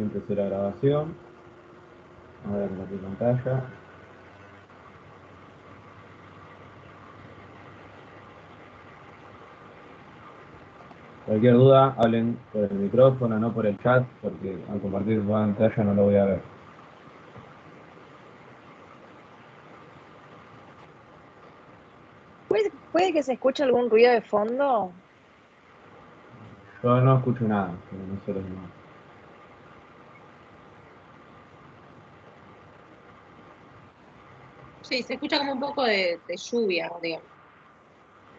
empecé la grabación. A ver la pantalla. Cualquier duda, hablen por el micrófono, no por el chat, porque al compartir su pantalla no lo voy a ver. ¿Puede que se escuche algún ruido de fondo? Yo no escucho nada, pero no sé los demás. Sí, se escucha como un poco de lluvia, digamos.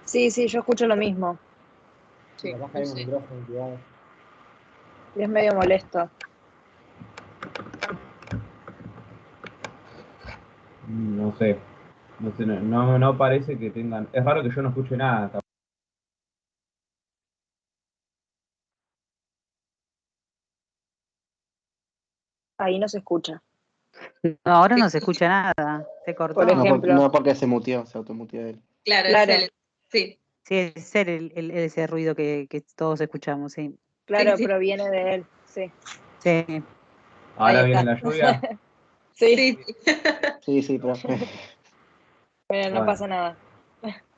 Sí, yo escucho lo mismo. Sí, Capaz que no hay un sé. micrófono cuidado. Y es medio molesto. No sé. No parece que tengan. Es raro que yo no escuche nada. Ahí no se escucha. No, ahora no se escucha nada. Se cortó. Por ejemplo. No, porque se muteó, se automuteó él. Claro, Claro. sí. Sí, es ser ese ruido que todos escuchamos, sí. Claro, Sí. proviene de él, sí. Sí. Ahora Ahí viene está. la lluvia. Sí, Sí, profe. bueno, no pasa nada.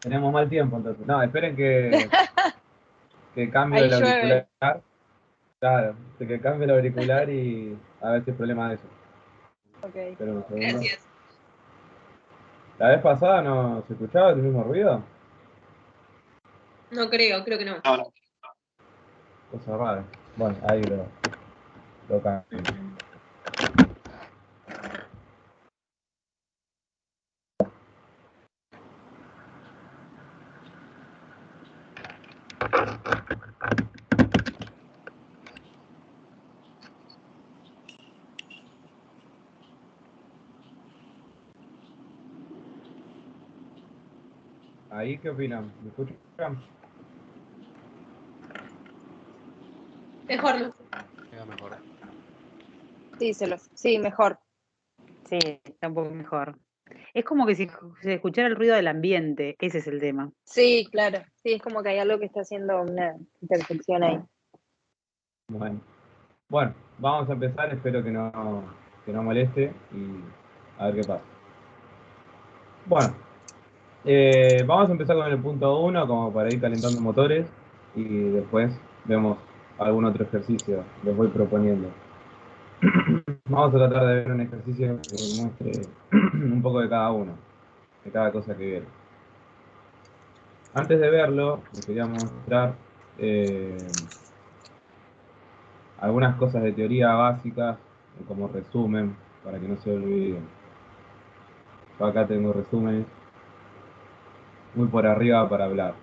Tenemos mal tiempo entonces. No, esperen que cambio Ahí el llueve. auricular. Claro, que cambie el auricular y a ver si es problema de eso. Ok. Esperen un segundo. Gracias. La vez pasada no se escuchaba el mismo ruido. No creo que no. Cosa rara. Bueno, ahí lo cambio. Ahí, ¿qué opinan? ¿Me escuchan? Mejor no. Queda mejor. Sí, mejor. Sí, está un poco mejor. Es como que si se escuchara el ruido del ambiente, ese es el tema. Sí, claro. Sí, es como que hay algo que está haciendo una intersección ahí. Bueno, vamos a empezar, espero que no moleste y a ver qué pasa. Bueno, vamos a empezar con el punto 1 como para ir calentando motores y después vemos algún otro ejercicio, les voy proponiendo. Vamos a tratar de ver un ejercicio que muestre un poco de cada uno, de cada cosa que vieron. Antes de verlo, les quería mostrar algunas cosas de teoría básicas, como resumen, para que no se olviden. Yo acá tengo resúmenes muy por arriba para hablar.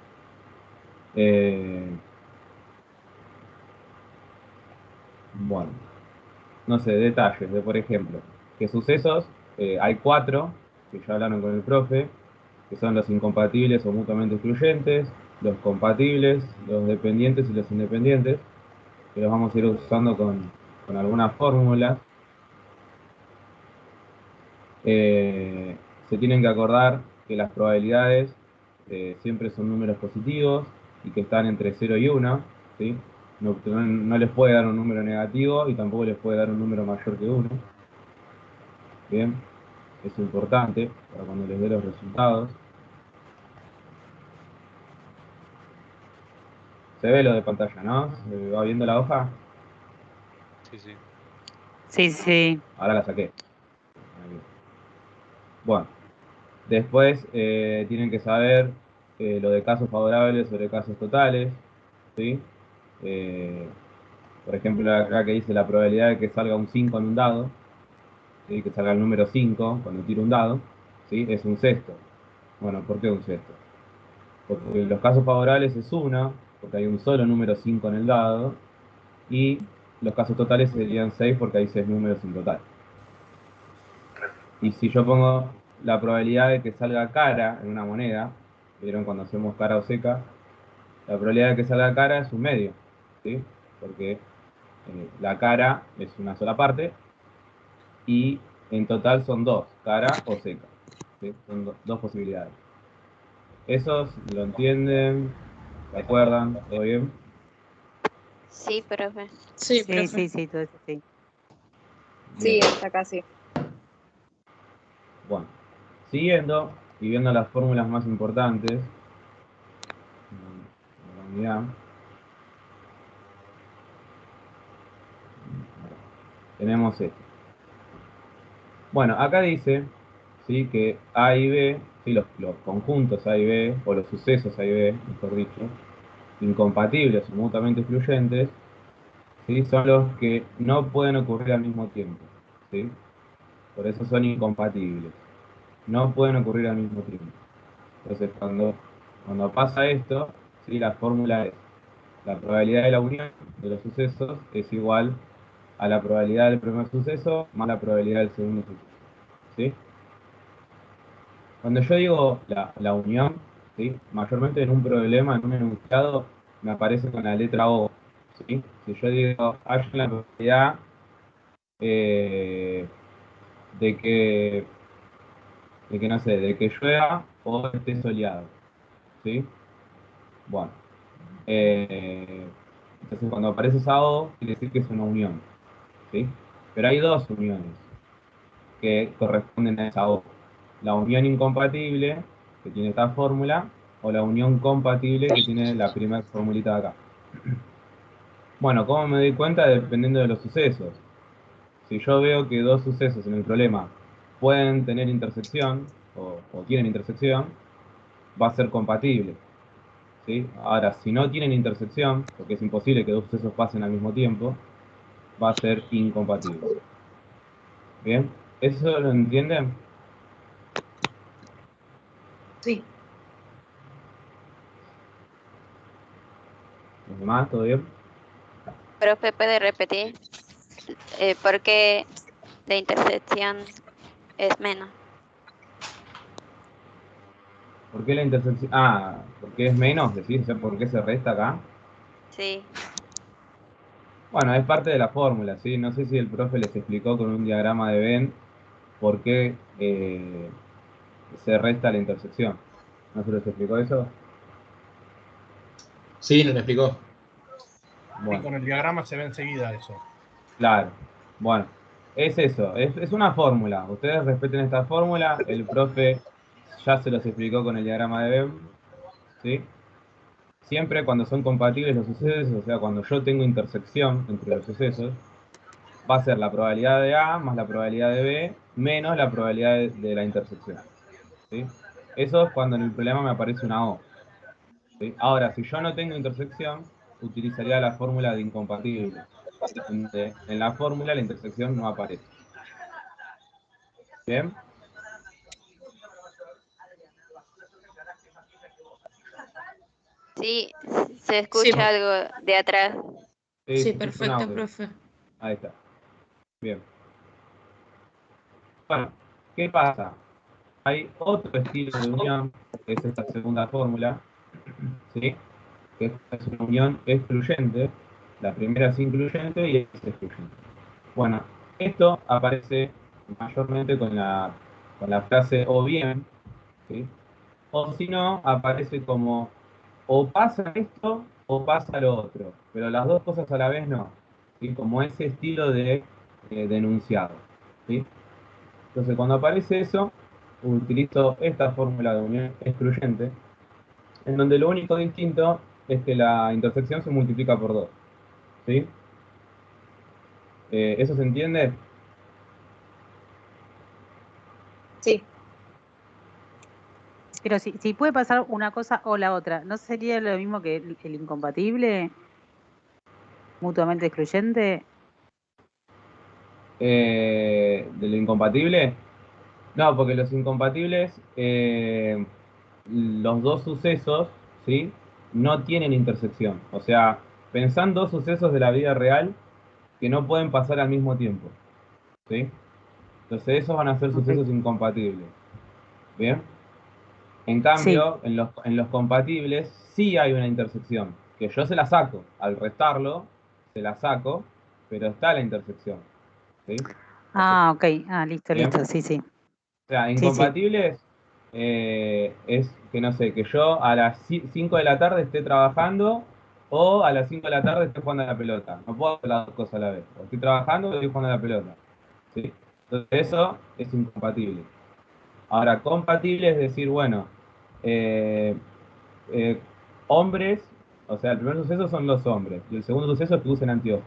Bueno, no sé, detalles de, por ejemplo, que sucesos, hay 4, que ya hablaron con el profe, que son los incompatibles o mutuamente excluyentes, los compatibles, los dependientes y los independientes, que los vamos a ir usando con algunas fórmulas. Se tienen que acordar que las probabilidades siempre son números positivos y que están entre 0 y 1, ¿sí? No les puede dar un número negativo y tampoco les puede dar un número mayor que 1. Bien, es importante para cuando les dé los resultados. Se ve lo de pantalla, ¿no? ¿Se va viendo la hoja? Sí. Sí. Ahora la saqué. Ahí. Bueno, después tienen que saber lo de casos favorables sobre casos totales, ¿sí? Por ejemplo, acá que dice la probabilidad de que salga un 5 en un dado, ¿sí? Que salga el número 5 cuando tiro un dado, ¿sí? Es un sexto. Bueno, ¿por qué un sexto? Porque los casos favorables es 1, porque hay un solo número 5 en el dado, y los casos totales serían 6 porque hay 6 números en total. Y si yo pongo la probabilidad de que salga cara en una moneda, ¿vieron cuando hacemos cara o seca? La probabilidad de que salga cara es un medio, ¿sí? Porque la cara es una sola parte y en total son 2, cara o seca, ¿sí? Son dos posibilidades. ¿Esos lo entienden? ¿Se acuerdan? ¿Todo bien? Sí, profe. Sí, profe. Sí, todo eso sí. Sí, Bien. hasta acá sí. Bueno, siguiendo y viendo las fórmulas más importantes de la unidad, tenemos esto. Bueno, acá dice, ¿sí?, que A y B, ¿sí?, los conjuntos A y B, o los sucesos A y B, mejor dicho, incompatibles o mutuamente excluyentes, ¿sí?, son los que no pueden ocurrir al mismo tiempo, ¿sí? Por eso son incompatibles. No pueden ocurrir al mismo tiempo. Entonces, cuando pasa esto, ¿sí?, la fórmula es: la probabilidad de la unión de los sucesos es igual a la probabilidad del primer suceso más la probabilidad del segundo suceso, ¿sí? Cuando yo digo la unión, ¿sí?, mayormente en un problema, en un enunciado, me aparece con la letra O, ¿sí? Si yo digo, hay una probabilidad eh, de que, no sé, de que llueva o esté soleado, ¿sí? Bueno, entonces cuando aparece esa O, quiere decir que es una unión, ¿sí? Pero hay dos uniones que corresponden a esa O: la unión incompatible, que tiene esta fórmula, o la unión compatible, que tiene la primera formulita de acá. Bueno, ¿cómo me doy cuenta? Dependiendo de los sucesos. Si yo veo que dos sucesos en el problema pueden tener intersección, o tienen intersección, va a ser compatible, ¿sí? Ahora, si no tienen intersección, porque es imposible que dos sucesos pasen al mismo tiempo, va a ser incompatible. ¿Bien? ¿Eso lo entienden? Sí. ¿Los demás? ¿Todo bien? Profe, ¿puede repetir? ¿Por qué la intersección es menos? ¿Por qué la intersección? Ah, porque es menos, decir, o sea, ¿por qué se resta acá? Sí. Bueno, es parte de la fórmula, ¿sí? No sé si el profe les explicó con un diagrama de Venn por qué se resta la intersección. ¿No se les explicó eso? Sí, nos lo explicó. Y Bueno, con el diagrama se ve enseguida eso. claro. Bueno, es eso, es una fórmula. Ustedes respeten esta fórmula, el profe ya se los explicó con el diagrama de Venn, ¿sí? Siempre cuando son compatibles los sucesos, o sea, cuando yo tengo intersección entre los sucesos, va a ser la probabilidad de A más la probabilidad de B menos la probabilidad de la intersección, ¿sí? Eso es cuando en el problema me aparece una O, ¿sí? Ahora, si yo no tengo intersección, utilizaría la fórmula de incompatible, donde en la fórmula la intersección no aparece. ¿Bien? Sí, se Sí, escucha algo de atrás. Sí, sí, se escucha un perfecto, audio. profe. Ahí está. Bien. Bueno, ¿qué pasa? Hay otro estilo de unión, que es esta segunda fórmula, ¿sí?, que es una unión excluyente. La primera es incluyente y es excluyente. Bueno, esto aparece mayormente con la frase o bien, ¿sí? O si no, aparece como o pasa esto o pasa lo otro, pero las dos cosas a la vez no, ¿sí? Como ese estilo de enunciado, ¿sí? Entonces, cuando aparece eso, utilizo esta fórmula de unión excluyente, en donde lo único distinto es que la intersección se multiplica por 2, ¿sí? ¿Eso se entiende? Sí. Pero si puede pasar una cosa o la otra, ¿no sería lo mismo que el incompatible, mutuamente excluyente? ¿De lo incompatible? No, porque los incompatibles, los dos sucesos, ¿sí?, no tienen intersección. O sea, pensán dos sucesos de la vida real que no pueden pasar al mismo tiempo, ¿sí? Entonces esos van a ser Ok. sucesos incompatibles. ¿Bien? En Sí. cambio, en los compatibles sí hay una intersección, que yo se la saco. Al restarlo, se la saco, pero está la intersección, ¿sí? Ah, ok. Ah, listo, ¿Bien? listo. Sí, sí. O sea, Sí, sí. incompatibles es que, no sé, que yo a las 5 de la tarde esté trabajando o a las 5 de la tarde esté jugando a la pelota. No puedo hacer las dos cosas a la vez. O estoy trabajando o estoy jugando a la pelota. ¿sí? Entonces eso es incompatible. Ahora, compatible es decir, bueno, eh, eh, hombres, o sea, el primer suceso son los hombres, y el segundo suceso es que usen anteojos,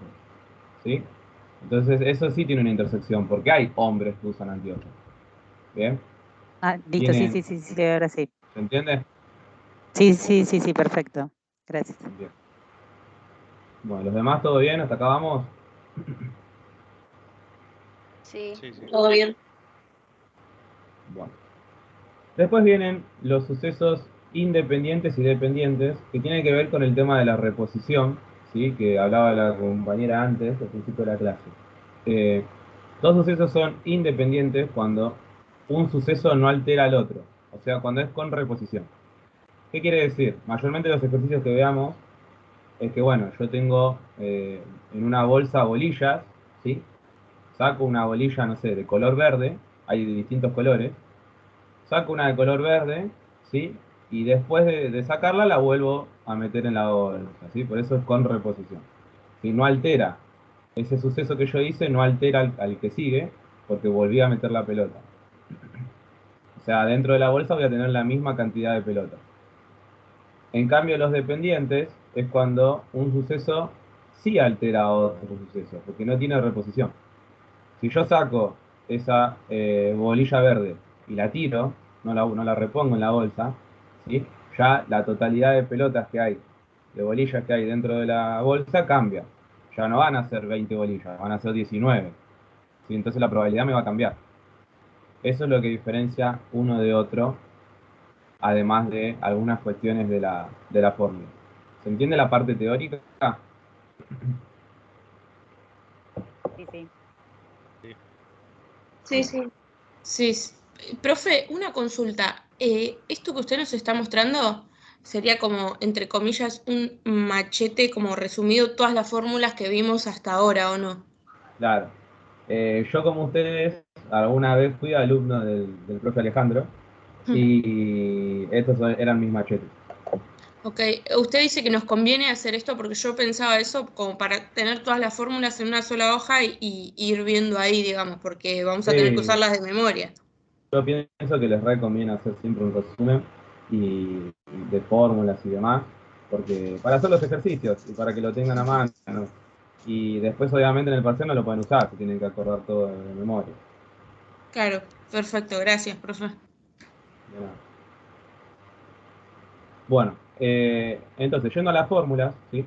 ¿sí? Entonces eso sí tiene una intersección, porque hay hombres que usan anteojos. ¿Bien? Ah, listo, sí, sí, sí, sí, ahora sí. ¿Se entiende? Sí, sí, sí, sí, perfecto. Gracias. Bien. Bueno, los demás, ¿todo bien? ¿Hasta acá vamos? Sí. Sí, sí. Todo bien. Bueno. Después vienen los sucesos independientes y dependientes, que tienen que ver con el tema de la reposición, ¿sí? Que hablaba la compañera antes, al principio de la clase. Dos sucesos son independientes cuando un suceso no altera al otro, o sea, cuando es con reposición. ¿Qué quiere decir? Mayormente los ejercicios que veamos es que, bueno, yo tengo en una bolsa bolillas, ¿sí? Saco una bolilla, no sé, de color verde, hay de distintos colores, saco una de color verde, ¿sí? Y después de sacarla la vuelvo a meter en la bolsa, ¿sí? Por eso es con reposición. Si no altera, ese suceso que yo hice no altera al que sigue, porque volví a meter la pelota. O sea, dentro de la bolsa voy a tener la misma cantidad de pelotas. En cambio, los dependientes es cuando un suceso sí altera a otro suceso, porque no tiene reposición. Si yo saco esa bolilla verde y la tiro, no la repongo en la bolsa, ¿sí? Ya la totalidad de pelotas que hay, de bolillas que hay dentro de la bolsa cambia. Ya no van a ser 20 bolillas, van a ser 19. ¿Sí? Entonces la probabilidad me va a cambiar. Eso es lo que diferencia uno de otro, además de algunas cuestiones de la fórmula. ¿Se entiende la parte teórica? Sí, sí. Sí, sí. Sí, profe, una consulta. Esto que usted nos está mostrando sería como, entre comillas, un machete como resumido todas las fórmulas que vimos hasta ahora, ¿o no? Claro. Yo como ustedes, alguna vez fui alumno del profe Alejandro y estos eran mis machetes. Ok, usted dice que nos conviene hacer esto porque yo pensaba eso como para tener todas las fórmulas en una sola hoja y ir viendo ahí, digamos, porque vamos a tener que Sí, usarlas de memoria. yo pienso que les recomiendo hacer siempre un resumen y de fórmulas y demás, porque para hacer los ejercicios y para que lo tengan a mano. Y después obviamente en el parcial no lo pueden usar, se tienen que acordar todo de memoria. Claro, perfecto, gracias, profe. De nada. Bueno, entonces, yendo a las fórmulas, ¿sí?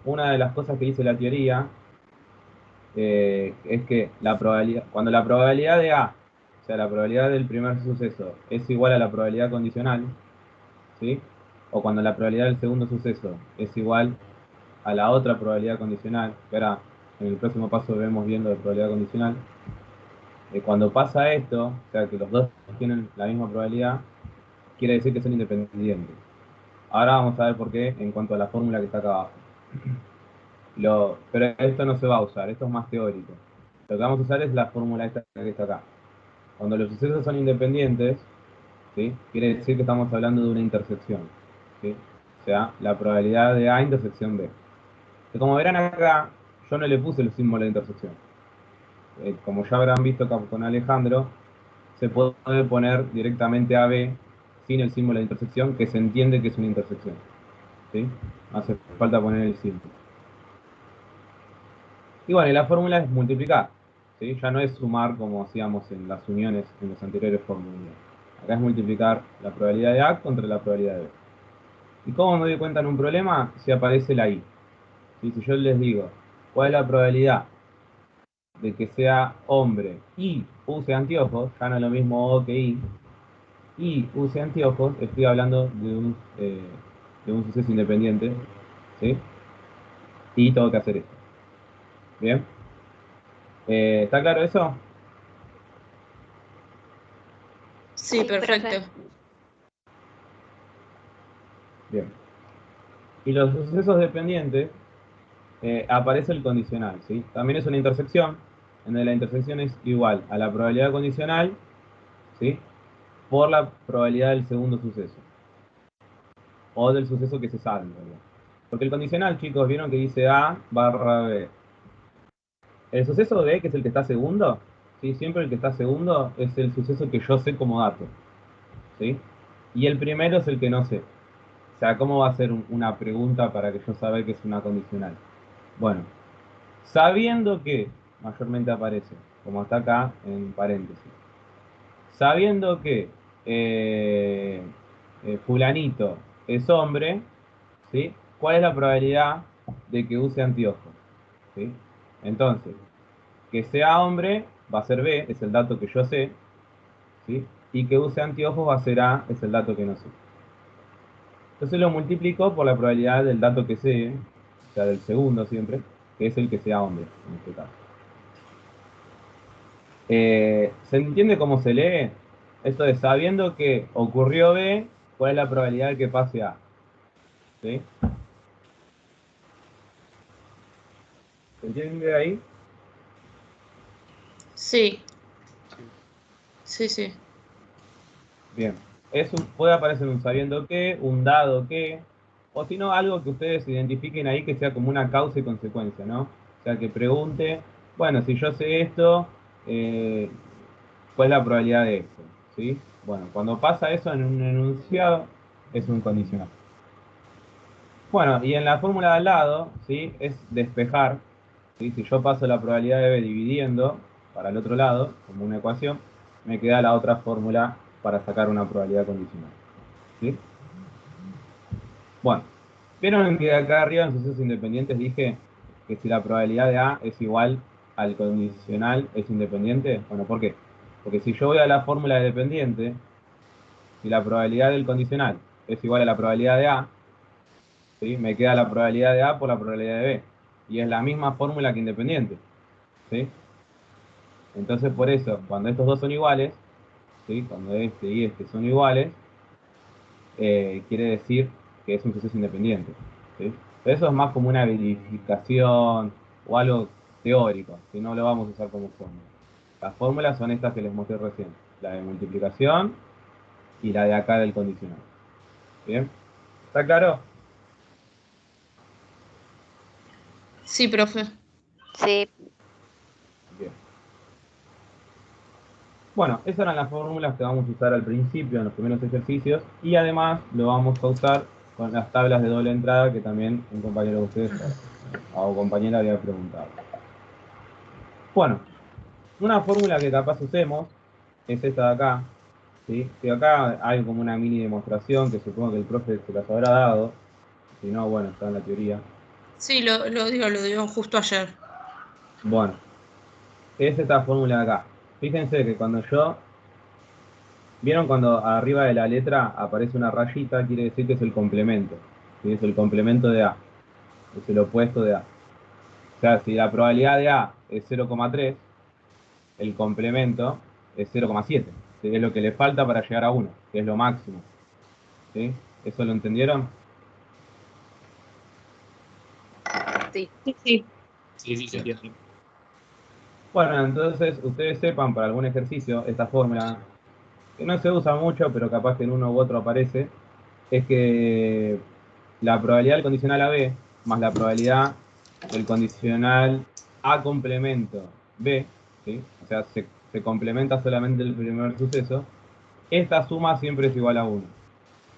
Una de las cosas que dice la teoría es que la probabilidad, cuando la probabilidad de A, o sea, la probabilidad del primer suceso, es igual a la probabilidad condicional, ¿sí? O cuando la probabilidad del segundo suceso es igual a la otra probabilidad condicional, que ahora en el próximo paso vemos viendo la probabilidad condicional, cuando pasa esto, o sea, que los dos tienen la misma probabilidad, quiere decir que son independientes. Ahora vamos a ver por qué en cuanto a la fórmula que está acá abajo. Pero esto no se va a usar, esto es más teórico. Lo que vamos a usar es la fórmula esta que está acá. Cuando los sucesos son independientes, ¿sí? Quiere decir que estamos hablando de una intersección, ¿sí? O sea, la probabilidad de A intersección B. Que como verán acá, yo no le puse el símbolo de intersección. Como ya habrán visto acá con Alejandro, se puede poner directamente AB sin el símbolo de intersección, que se entiende que es una intersección, ¿sí? No hace falta poner el símbolo. Y bueno, y la fórmula es multiplicar, ¿sí? Ya no es sumar como hacíamos en las uniones en los anteriores fórmulas. Acá es multiplicar la probabilidad de A contra la probabilidad de B. ¿Y cómo me doy cuenta en un problema? Si aparece la I. ¿Sí? Si yo les digo, ¿cuál es la probabilidad de que sea hombre y use anteojos? Ya no es lo mismo O que I. Y use anteojos, estoy hablando de un suceso independiente, ¿sí? Y tengo que hacer esto. ¿Bien? ¿Está claro eso? Sí, Sí, profe. perfecto. Bien. Y los sucesos dependientes aparece el condicional, ¿sí? También es una intersección, en donde la intersección es igual a la probabilidad condicional, ¿sí? Por la probabilidad del segundo suceso. O del suceso que se sabe, en realidad. Porque el condicional, chicos, vieron que dice A barra B. El suceso B, que es el que está segundo, ¿sí? Siempre el que está segundo es el suceso que yo sé como dato, ¿sí? Y el primero es el que no sé. O sea, ¿cómo va a ser una pregunta para que yo saber que es una condicional? Bueno, sabiendo que, mayormente aparece, como está acá en paréntesis, sabiendo que eh, fulanito es hombre, ¿sí? ¿Cuál es la probabilidad de que use anteojos? ¿Sí? Entonces, que sea hombre va a ser B, es el dato que yo sé, ¿sí? Y que use anteojos va a ser A, es el dato que no sé. Entonces lo multiplico por la probabilidad del dato que sé, o sea, del segundo siempre, que es el que sea hombre, en este caso. ¿Se entiende cómo se lee? Esto de sabiendo que ocurrió B, ¿cuál es la probabilidad de que pase A? ¿Sí? ¿Se entiende ahí? Sí, Sí. sí, sí. Bien. Puede aparecer un sabiendo que, un dado que, o si no, algo que ustedes identifiquen ahí que sea como una causa y consecuencia, ¿no? O sea, que pregunte, bueno, si yo sé esto, eh, ¿cuál es la probabilidad de esto? ¿Sí? Bueno, cuando pasa eso en un enunciado, es un condicional. Bueno, y en la fórmula de al lado, ¿sí? Es despejar, ¿sí? Si yo paso la probabilidad de B dividiendo para el otro lado, como una ecuación, me queda la otra fórmula para sacar una probabilidad condicional. ¿Sí? Bueno, vieron que acá arriba en sucesos independientes dije que si la probabilidad de A es igual al condicional es independiente. Bueno, ¿por qué? Porque si yo voy a la fórmula de dependiente, si la probabilidad del condicional es igual a la probabilidad de A, ¿sí? Me queda la probabilidad de A por la probabilidad de B. Y es la misma fórmula que independiente. ¿Sí? Entonces, por eso, cuando estos dos son iguales, ¿sí? Cuando este y este son iguales, quiere decir que es un suceso independiente. ¿Sí? Eso es más como una verificación o algo teórico, que no lo vamos a usar como fórmula. Las fórmulas son estas que les mostré recién, la de multiplicación y la de acá del condicional. ¿Bien? ¿Está claro? Sí, profe. Sí. Bien. Bueno, esas eran las fórmulas que vamos a usar al principio en los primeros ejercicios y además lo vamos a usar con las tablas de doble entrada que también un compañero de ustedes o compañera había preguntado. Bueno, una fórmula que capaz usemos es esta de acá, ¿sí? Que acá hay como una mini demostración que supongo que el profe se las habrá dado, si no, bueno, está en la teoría. Sí, lo dio justo ayer. Bueno, es esta fórmula de acá. Fíjense que cuando ¿vieron cuando arriba de la letra aparece una rayita? Quiere decir que es el complemento, ¿sí? Es el complemento de A, es el opuesto de A. O sea, si la probabilidad de A es 0,3, el complemento es 0,7, ¿sí? Es lo que le falta para llegar a 1, que es lo máximo. ¿Sí? ¿Eso lo entendieron? Sí. Sí, sí. Sí, sí, se Bien. entiende. Bueno, entonces ustedes sepan para algún ejercicio esta fórmula, que no se usa mucho, pero capaz que en uno u otro aparece, es que la probabilidad del condicional AB más la probabilidad del condicional A complemento B, ¿sí? O sea, se complementa solamente el primer suceso, esta suma siempre es igual a 1,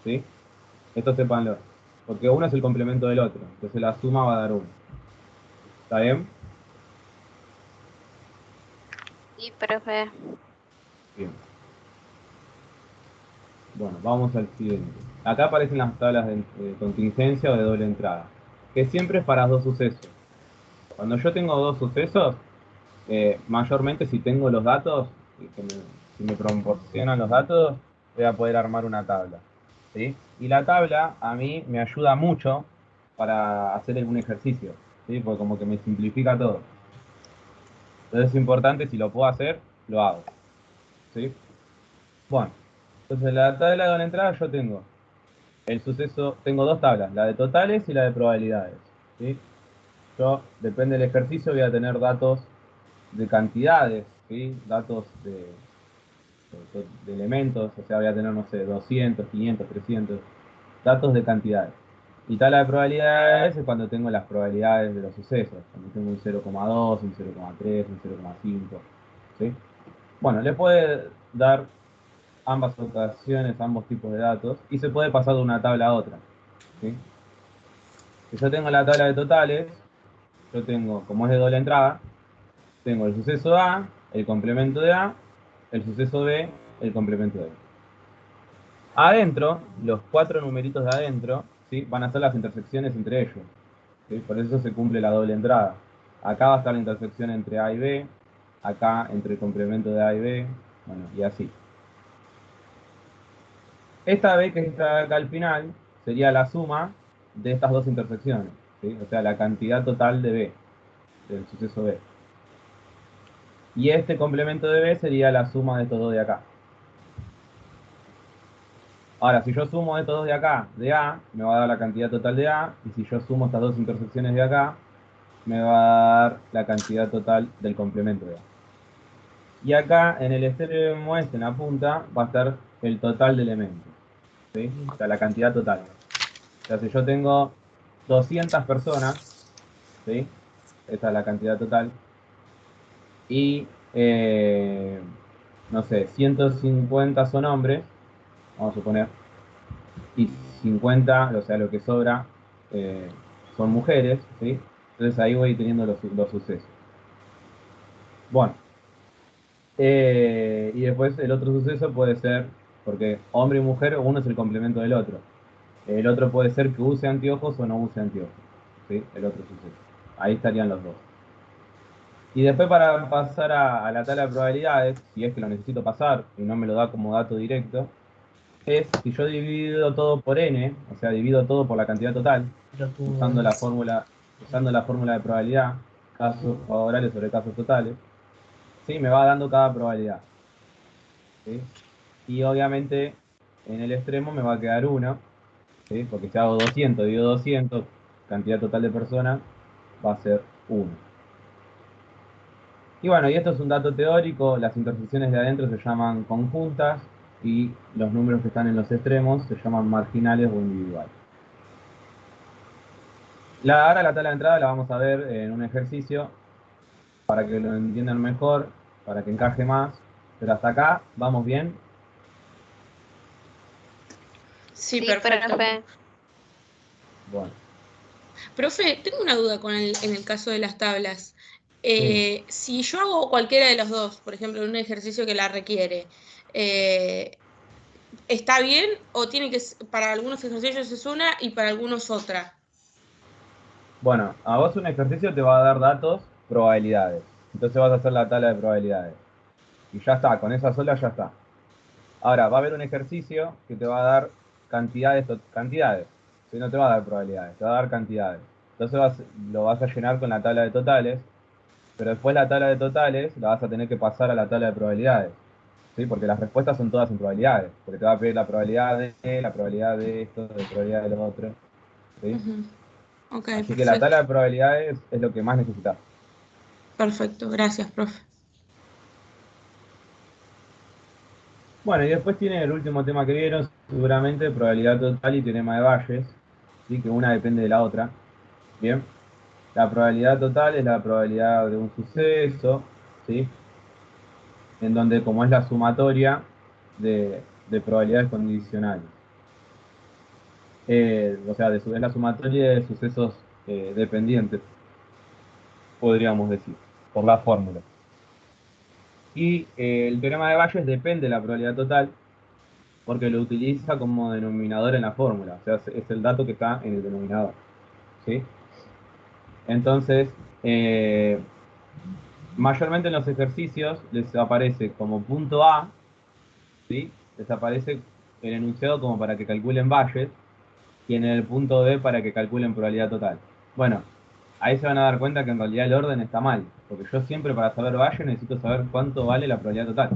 ¿sí? Esto sépanlo, porque uno es el complemento del otro, entonces la suma va a dar 1. ¿Está bien? Sí, profe. Bien. Bueno, vamos al siguiente. Acá aparecen las tablas de contingencia o de doble entrada, que siempre es para dos sucesos. Cuando yo tengo dos sucesos, mayormente si tengo los datos, si me proporcionan los datos, voy a poder armar una tabla. ¿Sí? Y la tabla a mí me ayuda mucho para hacer algún ejercicio, ¿sí? Porque como que me simplifica todo. Entonces es importante, si lo puedo hacer, lo hago. ¿Sí? Bueno, entonces en la tabla de doble entrada yo tengo el suceso, tengo dos tablas, la de totales y la de probabilidades. ¿Sí? Yo, depende del ejercicio, voy a tener datos de cantidades, ¿sí? Datos de elementos, o sea, voy a tener, no sé, 200, 500, 300, datos de cantidades. Y tabla de probabilidades es cuando tengo las probabilidades de los sucesos, cuando tengo un 0,2, un 0,3, un 0,5, ¿sí? Bueno, le puede dar ambas operaciones, ambos tipos de datos, y se puede pasar de una tabla a otra. ¿Sí? Si yo tengo la tabla de totales, yo tengo, como es de doble entrada, tengo el suceso A, el complemento de A, el suceso B, el complemento de B. Adentro, los 4 numeritos de adentro, ¿sí? Van a ser las intersecciones entre ellos. ¿Sí? Por eso se cumple la doble entrada. Acá va a estar la intersección entre A y B, acá entre el complemento de A y B, bueno, y así. Esta B que está acá al final sería la suma de estas dos intersecciones, ¿sí? O sea, la cantidad total de B, del suceso B. Y este complemento de B sería la suma de estos dos de acá. Ahora, si yo sumo estos dos de acá, de A, me va a dar la cantidad total de A, y si yo sumo estas dos intersecciones de acá, me va a dar la cantidad total del complemento de A. Y acá, en el extremo este, en la punta, va a estar el total de elementos, ¿sí? O sea, la cantidad total. O sea, si yo tengo 200 personas, ¿sí? Esa es la cantidad total, y, no sé, 150 son hombres, vamos a suponer, y 50, o sea, lo que sobra, son mujeres, ¿sí? Entonces ahí voy teniendo los sucesos. Bueno, y después el otro suceso puede ser, porque hombre y mujer, uno es el complemento del otro. El otro puede ser que use anteojos o no use anteojos, ¿sí? El otro suceso. Ahí estarían los dos. Y después para pasar a la tabla de probabilidades, si es que lo necesito pasar y no me lo da como dato directo, es si yo divido todo por n, o sea, divido todo por la cantidad total, usando la fórmula de probabilidad, casos favorables sobre casos totales, ¿sí? Me va dando cada probabilidad, ¿sí? Y obviamente en el extremo me va a quedar 1, ¿sí? Porque si hago 200 divido 200, cantidad total de personas, va a ser 1. Y bueno, y esto es un dato teórico, las intersecciones de adentro se llaman conjuntas y los números que están en los extremos se llaman marginales o individuales. Ahora la tabla de entrada la vamos a ver en un ejercicio para que lo entiendan mejor, para que encaje más, pero hasta acá, ¿vamos bien? Sí, Sí, perfecto. profe. Bueno, Profe, tengo una duda en el caso de las tablas. sí. Si yo hago cualquiera de los dos, por ejemplo, en un ejercicio que la requiere, ¿está bien o tiene que para algunos ejercicios es una y para algunos otra? Bueno, a vos un ejercicio te va a dar datos, probabilidades. Entonces vas a hacer la tabla de probabilidades. Y ya está, con esa sola ya está. Ahora, va a haber un ejercicio que te va a dar cantidades. Si no te va a dar probabilidades, te va a dar cantidades. Entonces lo vas a llenar con la tabla de totales, pero después la tabla de totales la vas a tener que pasar a la tabla de probabilidades. ¿Sí? Porque las respuestas son todas en probabilidades. Porque te va a pedir la probabilidad de esto, la probabilidad de lo otro. ¿Sí? Ujú. Ok, Así que la perfecto. tabla de probabilidades es lo que más necesitas. Perfecto, gracias, profe. Bueno, y después tiene el último tema que vieron, seguramente probabilidad total y teorema de Bayes, ¿sí? Que una depende de la otra. Bien, la probabilidad total es la probabilidad de un suceso, ¿sí? En donde como es la sumatoria de probabilidades condicionales. O sea, es la sumatoria de sucesos dependientes, podríamos decir, por la fórmula. Y el teorema de Bayes depende de la probabilidad total, porque lo utiliza como denominador en la fórmula, o sea, es el dato que está en el denominador, ¿sí? Entonces, mayormente en los ejercicios les aparece como punto A, ¿sí? Les aparece el enunciado como para que calculen Bayes, y en el punto B para que calculen probabilidad total. Bueno, ahí se van a dar cuenta que en realidad el orden está mal, porque yo siempre para saber Bayes necesito saber cuánto vale la probabilidad total,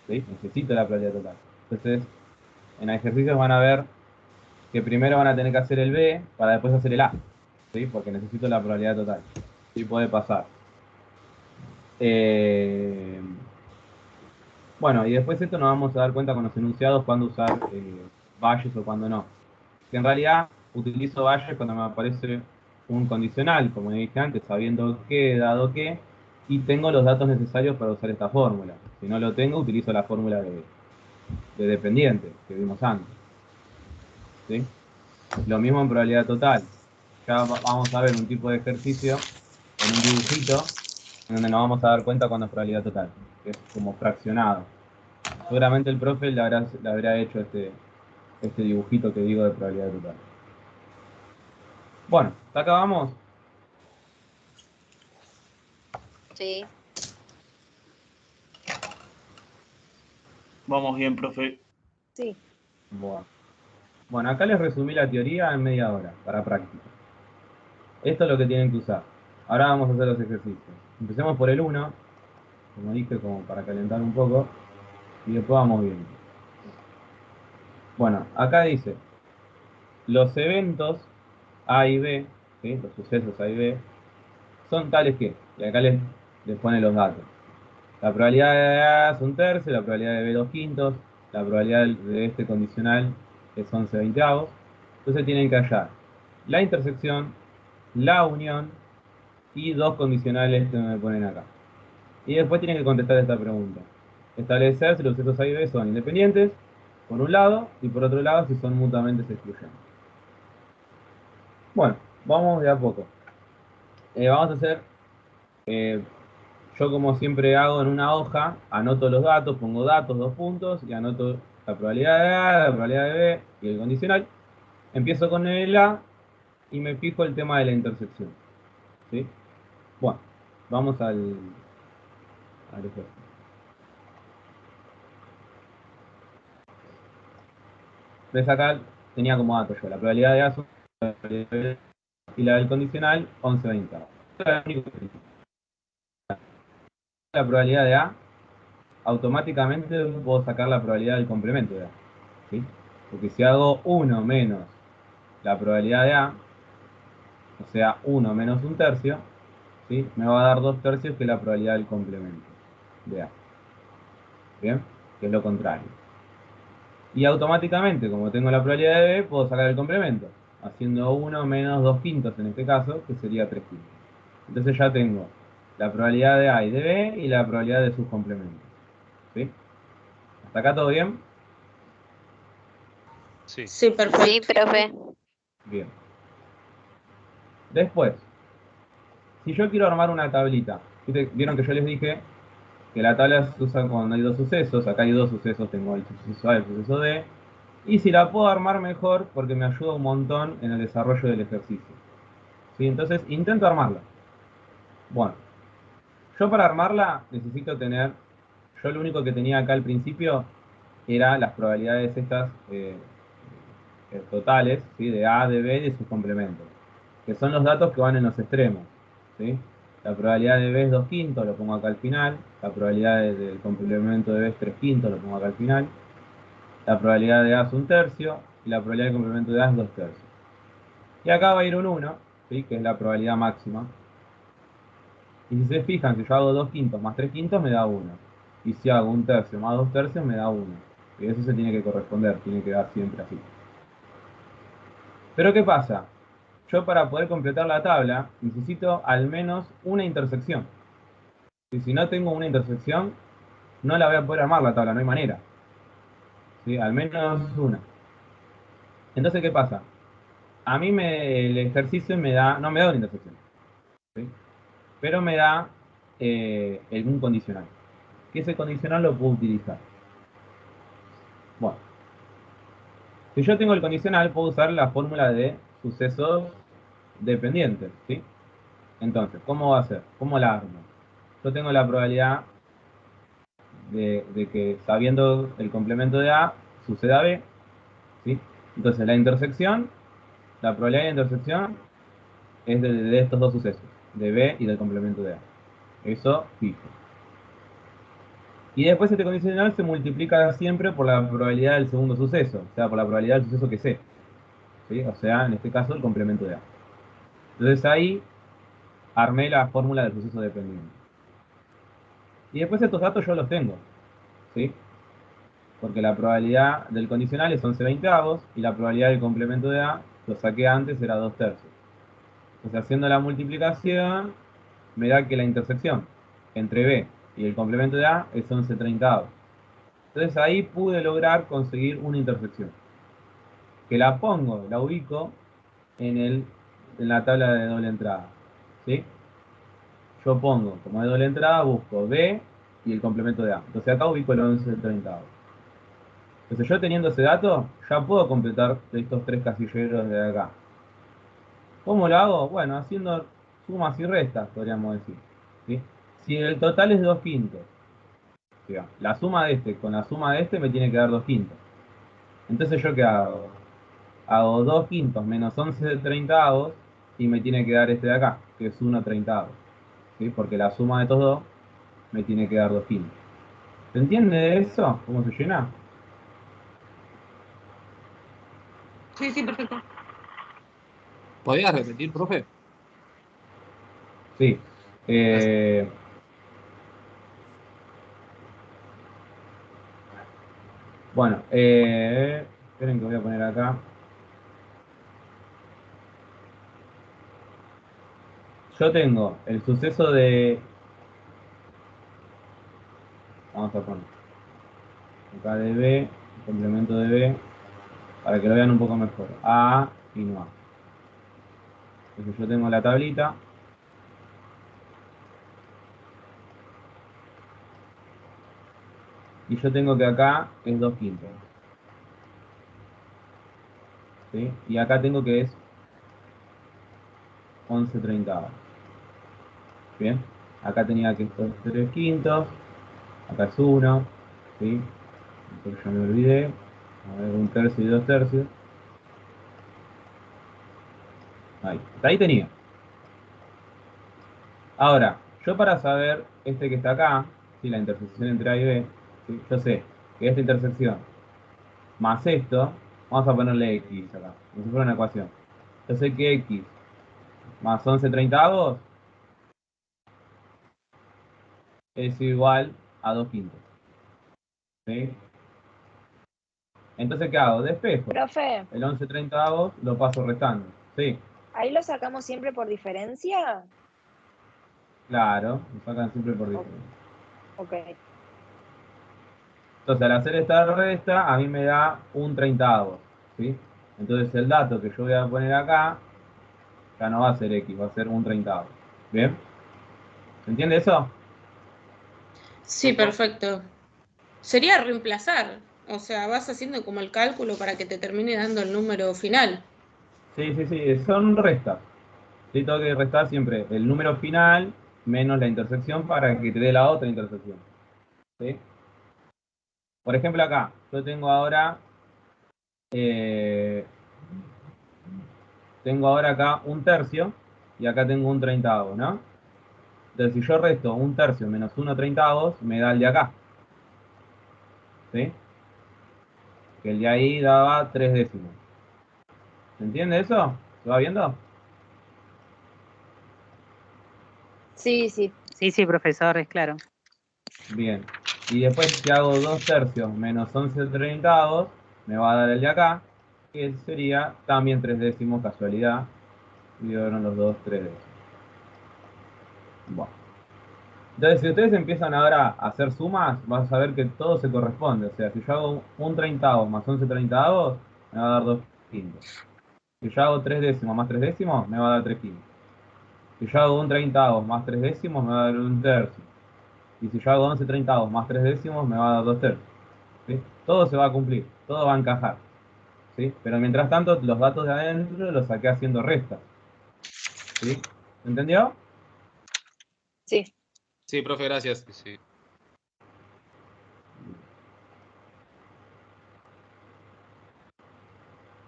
¿sí? Necesito la probabilidad total. Entonces, en ejercicios van a ver que primero van a tener que hacer el B para después hacer el A, ¿sí? Porque necesito la probabilidad total. Sí puede pasar. Bueno, y después esto nos vamos a dar cuenta con los enunciados cuándo usar Bayes o cuándo no. Que en realidad utilizo Bayes cuando me aparece un condicional, como dije antes, sabiendo que, dado que, y tengo los datos necesarios para usar esta fórmula. Si no lo tengo, utilizo la fórmula de dependiente que vimos antes. ¿Sí? Lo mismo en probabilidad total. Ya vamos a ver un tipo de ejercicio en un dibujito en donde nos vamos a dar cuenta cuando es probabilidad total, que es como fraccionado. Seguramente el profe le habrá hecho este dibujito que digo de probabilidad total. Bueno, ¿hasta acá vamos? Sí. Vamos bien, profe. Sí. Bueno, acá les resumí la teoría en media hora, para práctica. Esto es lo que tienen que usar. Ahora vamos a hacer los ejercicios. Empecemos por el 1, como dije, como para calentar un poco, y después vamos viendo. Bueno, acá dice, los eventos A y B, ¿sí? Los sucesos A y B, son tales que, y acá les pone los datos. La probabilidad de A es 1/3, la probabilidad de B 2/5, la probabilidad de este condicional es 11/20. Entonces tienen que hallar la intersección, la unión y dos condicionales que me ponen acá. Y después tienen que contestar esta pregunta. Establecer si los sucesos A y B son independientes, por un lado, y por otro lado si son mutuamente excluyentes. Bueno, vamos de a poco. Vamos a hacer, yo como siempre hago en una hoja, anoto los datos, pongo datos, 2 puntos, y anoto la probabilidad de A, la probabilidad de B y el condicional. Empiezo con el A y me fijo el tema de la intersección. ¿Sí? Bueno, vamos al ejercicio. ¿Ves acá? Tenía como dato yo la probabilidad de A son y la del condicional 11/20. La probabilidad de A, automáticamente puedo sacar la probabilidad del complemento de A. ¿Sí? Porque si hago 1 menos la probabilidad de A, o sea 1 menos 1/3, ¿sí? Me va a dar 2/3, que es la probabilidad del complemento de A. ¿Bien? Que es lo contrario. Y automáticamente, como tengo la probabilidad de B, puedo sacar el complemento, haciendo 1 menos 2/5 en este caso, que sería 3/5. Entonces ya tengo la probabilidad de A y de B y la probabilidad de sus complementos. ¿Sí? ¿Hasta acá todo bien? Sí. Sí, perfecto. Sí, profe. Bien. Después, si yo quiero armar una tablita, vieron que yo les dije que la tabla se usa cuando hay dos sucesos. Acá hay dos sucesos, tengo el suceso A y el suceso D. Y si la puedo armar mejor, porque me ayuda un montón en el desarrollo del ejercicio. ¿Sí? Entonces, intento armarla. Bueno, yo para armarla necesito tener, yo lo único que tenía acá al principio era las probabilidades estas totales, ¿sí? De A, de B y de sus complementos, que son los datos que van en los extremos. ¿Sí? La probabilidad de B es 2/5, lo pongo acá al final. La probabilidad del complemento de B es 3/5, lo pongo acá al final. La probabilidad de A es 1/3 y la probabilidad del complemento de A es 2/3. Y acá va a ir un 1, ¿sí? Que es la probabilidad máxima. Y si se fijan, si yo hago 2/5 más 3/5 me da 1. Y si hago 1/3 más 2/3 me da 1. Y eso se tiene que corresponder, tiene que dar siempre así. Pero ¿qué pasa? Yo para poder completar la tabla necesito al menos una intersección. Y si no tengo una intersección, no la voy a poder armar la tabla, no hay manera. ¿Sí? Al menos una. Entonces, ¿qué pasa? A mí el ejercicio no me da una intersección. ¿Sí? Pero me da un condicional. Que ese condicional lo puedo utilizar. Bueno, si yo tengo el condicional, puedo usar la fórmula de sucesos dependientes. ¿Sí? Entonces, ¿cómo va a ser? ¿Cómo la armo? Yo tengo la probabilidad de que sabiendo el complemento de A, suceda B. ¿Sí? Entonces la intersección, la probabilidad de intersección es de estos dos sucesos, de B y del complemento de A. Eso fijo. Y después este condicional se multiplica siempre por la probabilidad del segundo suceso, o sea, por la probabilidad del suceso que sé. ¿Sí? O sea, en este caso el complemento de A. Entonces ahí armé la fórmula del suceso dependiente. Y después estos datos yo los tengo. ¿Sí? Porque la probabilidad del condicional es 11/20 y la probabilidad del complemento de A, lo saqué antes, era 2/3. Entonces haciendo la multiplicación me da que la intersección entre B y el complemento de A es 11/30. Entonces ahí pude lograr conseguir una intersección. Que la pongo, la ubico en la tabla de doble entrada. ¿Sí? Yo pongo, como de doble entrada, busco B y el complemento de A. Entonces acá ubico el 11/30. Entonces yo teniendo ese dato, ya puedo completar estos tres casilleros de acá. ¿Cómo lo hago? Bueno, haciendo sumas y restas, podríamos decir. ¿Sí? Si el total es 2/5, digamos, la suma de este con la suma de este me tiene que dar 2/5. Entonces yo ¿qué hago? Hago 2/5 menos 11/30 y me tiene que dar este de acá, que es 1/30. ¿Sí? Porque la suma de estos dos me tiene que dar 2/5. ¿Se entiende eso? ¿Cómo se llena? Sí, sí, perfecto. ¿Podrías repetir, profe? Sí. Bueno, esperen que voy a poner acá. Yo tengo el suceso de... Vamos a poner acá de B, complemento de B, para que lo vean un poco mejor. A y no A. Entonces yo tengo la tablita. Y yo tengo que acá es 2/5. ¿Sí? Y acá tengo que es 11/30. Bien. Acá tenía que esto es 3/5. Acá es 1. ¿Sí? Entonces ya me olvidé. A ver, 1/3 y 2/3. Ahí. Hasta ahí tenía. Ahora, yo para saber este que está acá, ¿sí? La intersección entre A y B, ¿sí? Yo sé que esta intersección más esto, vamos a ponerle X acá, como si fuera una ecuación. Yo sé que X más 11/30 es igual a 2/5. ¿Sí? Entonces, ¿qué hago? Despejo. Profe, El 11/30 lo paso restando. ¿Sí? ¿ahí lo sacamos siempre por diferencia? Claro, lo sacan siempre por diferencia. Ok. Entonces, al hacer esta resta, a mí me da 1/30. ¿Sí? Entonces, el dato que yo voy a poner acá ya no va a ser X, va a ser 1/30. ¿Bien? ¿Se entiende eso? Sí, perfecto. Sería reemplazar. O sea, vas haciendo como el cálculo para que te termine dando el número final. Sí, sí, sí, son restas. Sí, tengo que restar siempre el número final menos la intersección para que te dé la otra intersección. ¿Sí? Por ejemplo, acá, yo tengo ahora acá 1/3 y acá tengo 1/30, ¿no? Entonces, si yo resto 1/3 menos 1/30, me da el de acá. ¿Sí? Que el de ahí daba 3/10. ¿Se entiende eso? ¿Se va viendo? Sí, sí. Sí, sí, profesor, es claro. Bien. Y después si hago 2/3 menos 11/30, me va a dar el de acá, que sería también 3/10, casualidad. Y dieron los dos 3/10. Bueno. Entonces, si ustedes empiezan ahora a hacer sumas, vas a ver que todo se corresponde. O sea, si yo hago 1/30 más 11/30, me va a dar 2/5. Si yo hago 3/10 más 3/10, me va a dar 3/5. Si yo hago 1/30 más 3/10, me va a dar 1/3. Y si yo hago 11/30 más 3/10, me va a dar 2/3. ¿Sí? Todo se va a cumplir, todo va a encajar. ¿Sí? Pero mientras tanto, los datos de adentro los saqué haciendo restas. ¿Sí? ¿Entendió? Sí. Sí, profe, gracias. Sí, sí.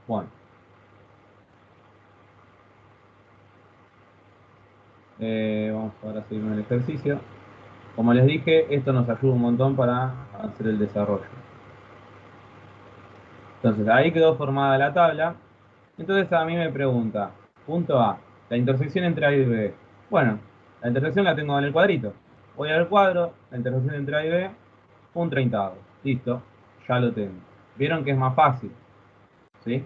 Bueno. Vamos ahora a seguir con el ejercicio. Como les dije, esto nos ayuda un montón para hacer el desarrollo. Entonces, ahí quedó formada la tabla. Entonces a mí me pregunta, punto A, la intersección entre A y B. Bueno, la intersección la tengo en el cuadrito. Voy al cuadro, la intersección entre A y B, 1/30. Listo, ya lo tengo. ¿Vieron que es más fácil? ¿Sí?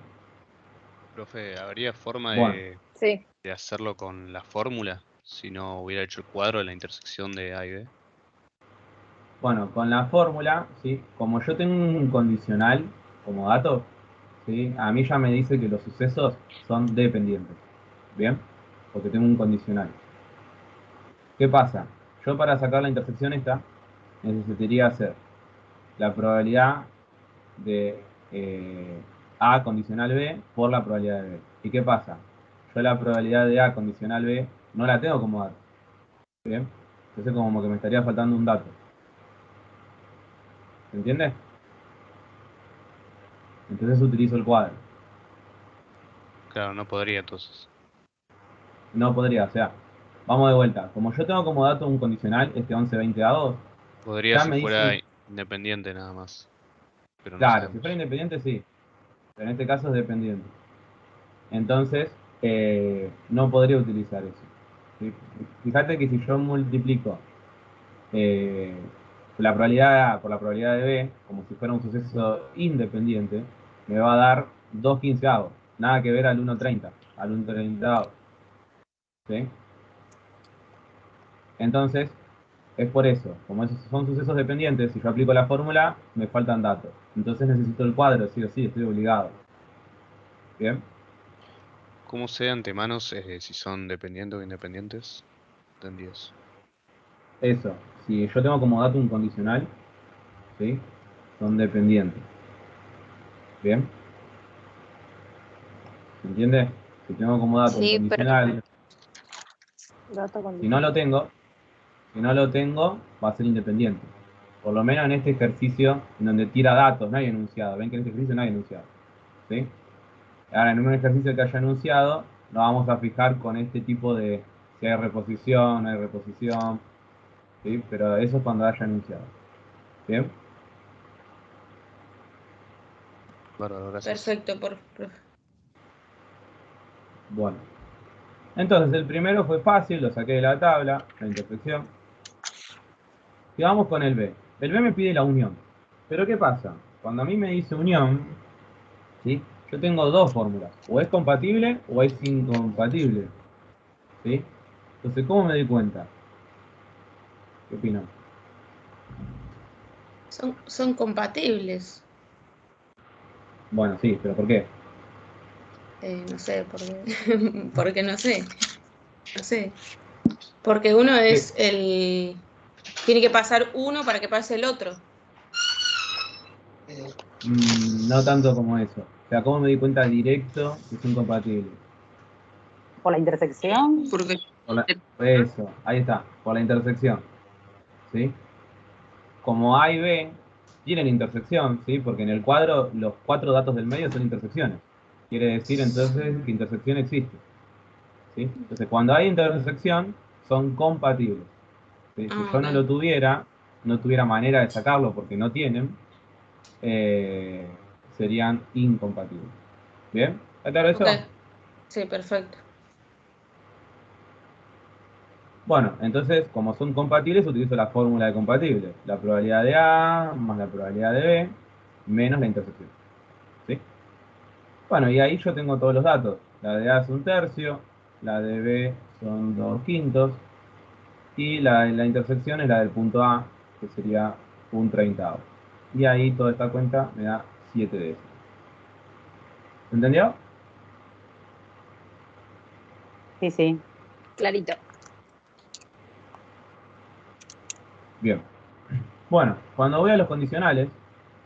Profe, ¿habría forma Bueno, Sí. de hacerlo con la fórmula? si no hubiera hecho el cuadro de la intersección de A y B? Bueno, con la fórmula, ¿sí? Como yo tengo un condicional como dato, ¿sí? A mí ya me dice que los sucesos son dependientes. ¿Bien? Porque tengo un condicional. ¿Qué pasa? Yo para sacar la intersección esta, necesitaría hacer la probabilidad de A condicional B por la probabilidad de B. ¿Y qué pasa? Yo la probabilidad de A condicional B no la tengo como dato. ¿Bien? Entonces como que me estaría faltando un dato. ¿Se entiende? Entonces utilizo el cuadro. Claro, no podría entonces. No podría, o sea, vamos de vuelta. Como yo tengo como dato un condicional, este 1120A2, Podría ya si me fuera dice, independiente nada más. Pero no claro, si sabemos. fuera independiente sí, pero en este caso es dependiente. Entonces, no podría utilizar eso. ¿Sí? Fíjate que si yo multiplico eh, la probabilidad de A por la probabilidad de B, como si fuera un suceso independiente, me va a dar 2/15. Nada que ver al 1/30, al 1/30. ¿Sí? Entonces, es por eso, como esos son sucesos dependientes, si yo aplico la fórmula, me faltan datos. Entonces necesito el cuadro, sí o sí, estoy obligado. ¿Bien? ¿Cómo sé de antemano si son dependientes o independientes? Entendí eso. Eso, si yo tengo como dato un condicional, ¿sí? Son dependientes. ¿Bien? ¿Se entiende? Si tengo como dato un Sí, pero condicional, Dato si no lo condicional. tengo, va a ser independiente. Por lo menos en este ejercicio en donde tira datos, no hay enunciado. Ven que en este ejercicio no hay enunciado. ¿Sí? Ahora, en un ejercicio que haya enunciado, nos vamos a fijar con este tipo de si hay reposición, no hay reposición, ¿sí? Pero eso es cuando haya enunciado. ¿Bien? Bárbaro, gracias. Perfecto, profe. Bueno. Entonces, el primero fue fácil, lo saqué de la tabla, la intersección. Y vamos con el B. El B me pide la unión. Pero ¿qué pasa? Cuando a mí me dice unión, ¿sí? Yo tengo dos fórmulas. O es compatible o es incompatible. ¿Sí? Entonces, ¿cómo me doy cuenta? ¿Qué opinan? Son compatibles. Bueno, sí, pero ¿por qué? No sé, porque no sé. No sé. Porque uno Sí. es el... Tiene que pasar uno para que pase el otro. No tanto como eso. O sea, ¿cómo me di cuenta directo que son compatibles? Por la intersección. Porque Eso, ahí está, por la intersección. ¿Sí? Como A y B tienen intersección, ¿sí? Porque en el cuadro los 4 datos del medio son intersecciones. Quiere decir entonces que intersección existe. ¿Sí? Entonces, cuando hay intersección, son compatibles. ¿Sí? Si yo no ok. lo tuviera, no tuviera manera de sacarlo porque no tienen, eh, serían incompatibles. ¿Bien? ¿Está claro Ok. eso? Sí, perfecto. Bueno, entonces, como son compatibles, utilizo la fórmula de compatible. La probabilidad de A más la probabilidad de B menos la intersección. ¿Sí? Bueno, y ahí yo tengo todos los datos. La de A es 1/3, la de B son 2/5, y la intersección es la del punto A, que sería 1/30. Y ahí toda esta cuenta me da 7 de eso. ¿Entendió? Sí, sí. Clarito. Bien. Bueno, cuando voy a los condicionales,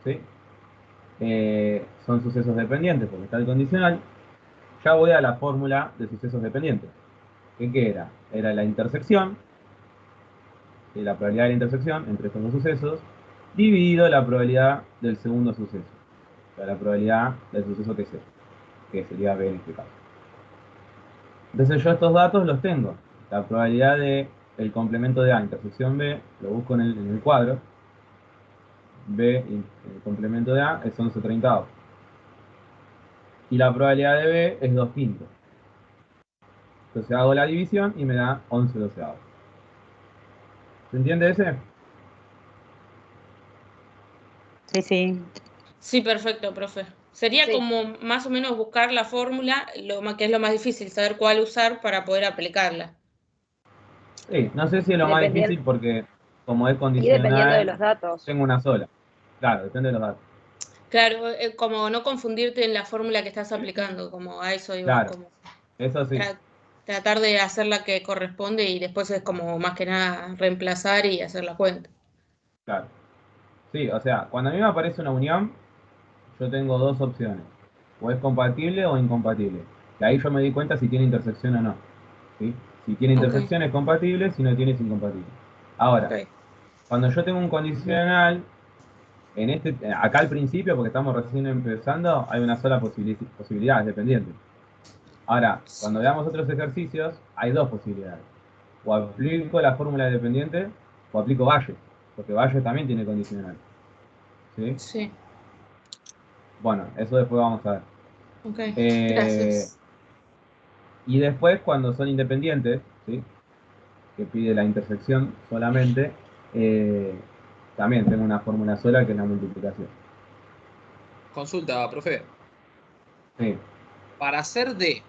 ¿sí? Son sucesos dependientes porque está el condicional. Ya voy a la fórmula de sucesos dependientes. ¿Qué era? Era la intersección, la probabilidad de la intersección entre estos dos sucesos, dividido la probabilidad del segundo suceso. O sea, la probabilidad del suceso que sea, que sería B en este caso. Entonces yo estos datos los tengo. La probabilidad de el complemento de A intersección B, lo busco en el cuadro. B, el complemento de A es 11/30. Y la probabilidad de B es 2/5. Entonces hago la división y me da 11/12. ¿Se entiende ese? Sí, sí. Sí, perfecto, profe. Sería Sí. como más o menos buscar la fórmula, que es lo más difícil, saber cuál usar para poder aplicarla. Sí, no sé si es lo más Dependiendo- difícil porque como es Y dependiendo de condicional, los datos. tengo una sola. Claro, depende de los datos. Claro, como no confundirte en la fórmula que estás aplicando, como a eso iba, Claro, como eso sí, tratar de hacer la que corresponde y después es como más que nada reemplazar y hacer la cuenta. claro. Sí, o sea, cuando a mí me aparece una unión, yo tengo dos opciones. O es compatible o incompatible. Y ahí yo me di cuenta si tiene intersección o no. ¿Sí? Si tiene Ok, intersección es compatible, si no tiene es incompatible. Ahora, ok. cuando yo tengo un condicional, acá al principio, porque estamos recién empezando, hay una sola posibilidad, es dependiente. Ahora, cuando veamos otros ejercicios, hay dos posibilidades. O aplico la fórmula de dependiente o aplico Bayes, porque Bayes también tiene condicional. ¿Sí? Sí, Bueno, eso después vamos a ver. ok. Eh, Gracias. y después, cuando son independientes, ¿sí? Que pide la intersección solamente, eh, también tengo una fórmula sola que es la multiplicación. Consulta, profe. Sí. Para hacer D,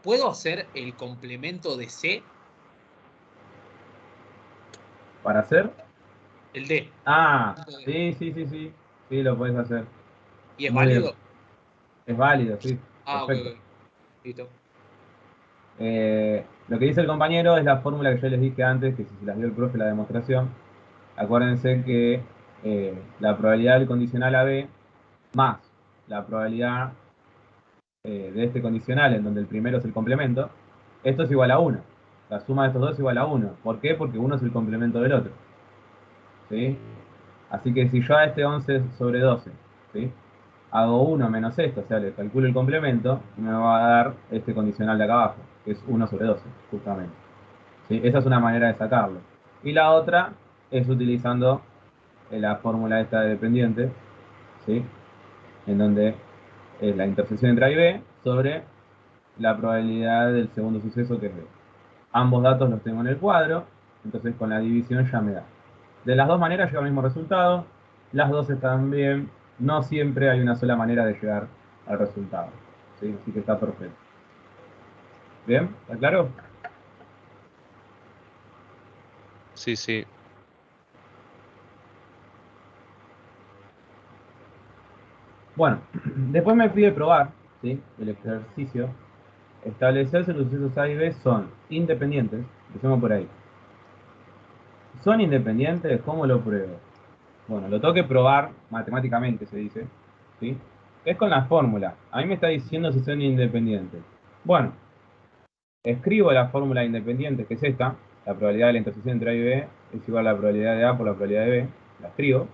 ¿puedo hacer el complemento de C? ¿Para hacer? El D. Ah, sí, sí, sí, sí. Sí, lo puedes hacer. ¿Y es Muy bien. válido? Es válido, sí. Ah, ok, Perfecto. ok. Listo. Lo que dice el compañero es la fórmula que yo les dije antes, que si se las dio el profe la demostración, acuérdense que la probabilidad del condicional AB más la probabilidad de este condicional, en donde el primero es el complemento, esto es igual a 1. La suma de estos dos es igual a 1. ¿Por qué? Porque uno es el complemento del otro. ¿Sí? Así que si yo a este 11 sobre 12, ¿sí? Hago 1 menos esto, o sea, le calculo el complemento, me va a dar este condicional de acá abajo, que es 1 sobre 12, justamente. ¿Sí? Esa es una manera de sacarlo. Y la otra es utilizando la fórmula esta de dependiente, ¿sí? En donde es la intersección entre A y B sobre la probabilidad del segundo suceso que es B. Ambos datos los tengo en el cuadro, entonces con la división ya me da. De las dos maneras llega al mismo resultado, las dos están bien, no siempre hay una sola manera de llegar al resultado. ¿Sí? Así que está perfecto. ¿Bien? ¿Está claro? Sí, sí. Bueno, después me pide probar, ¿sí? El ejercicio. Establecer si los sucesos A y B son independientes. Empecemos por ahí. ¿Son independientes? ¿Cómo lo pruebo? Bueno, lo tengo que probar matemáticamente, se dice. ¿Sí? Es con la fórmula. A mí me está diciendo si son independientes. Bueno, escribo la fórmula de independientes, que es esta. La probabilidad de la intersección entre A y B es igual a la probabilidad de A por la probabilidad de B. La escribo.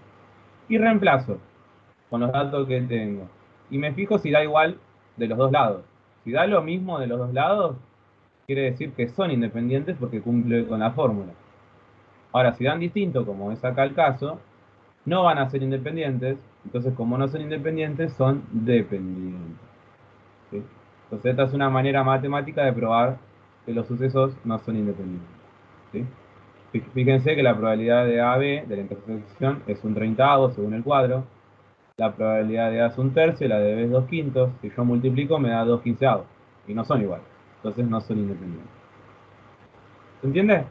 Y reemplazo con los datos que tengo. Y me fijo si da igual de los dos lados. Si da lo mismo de los dos lados, quiere decir que son independientes porque cumple con la fórmula. Ahora, si dan distinto, como es acá el caso, no van a ser independientes. Entonces, como no son independientes, son dependientes. ¿Sí? Entonces, esta es una manera matemática de probar que los sucesos no son independientes. ¿Sí? Fíjense que la probabilidad de AB, de la intersección, es un 30avo según el cuadro. La probabilidad de A es un tercio, la de B es 2/5. Si yo multiplico, me da 2/15. Y no son iguales. Entonces, no son independientes. ¿Se entiende?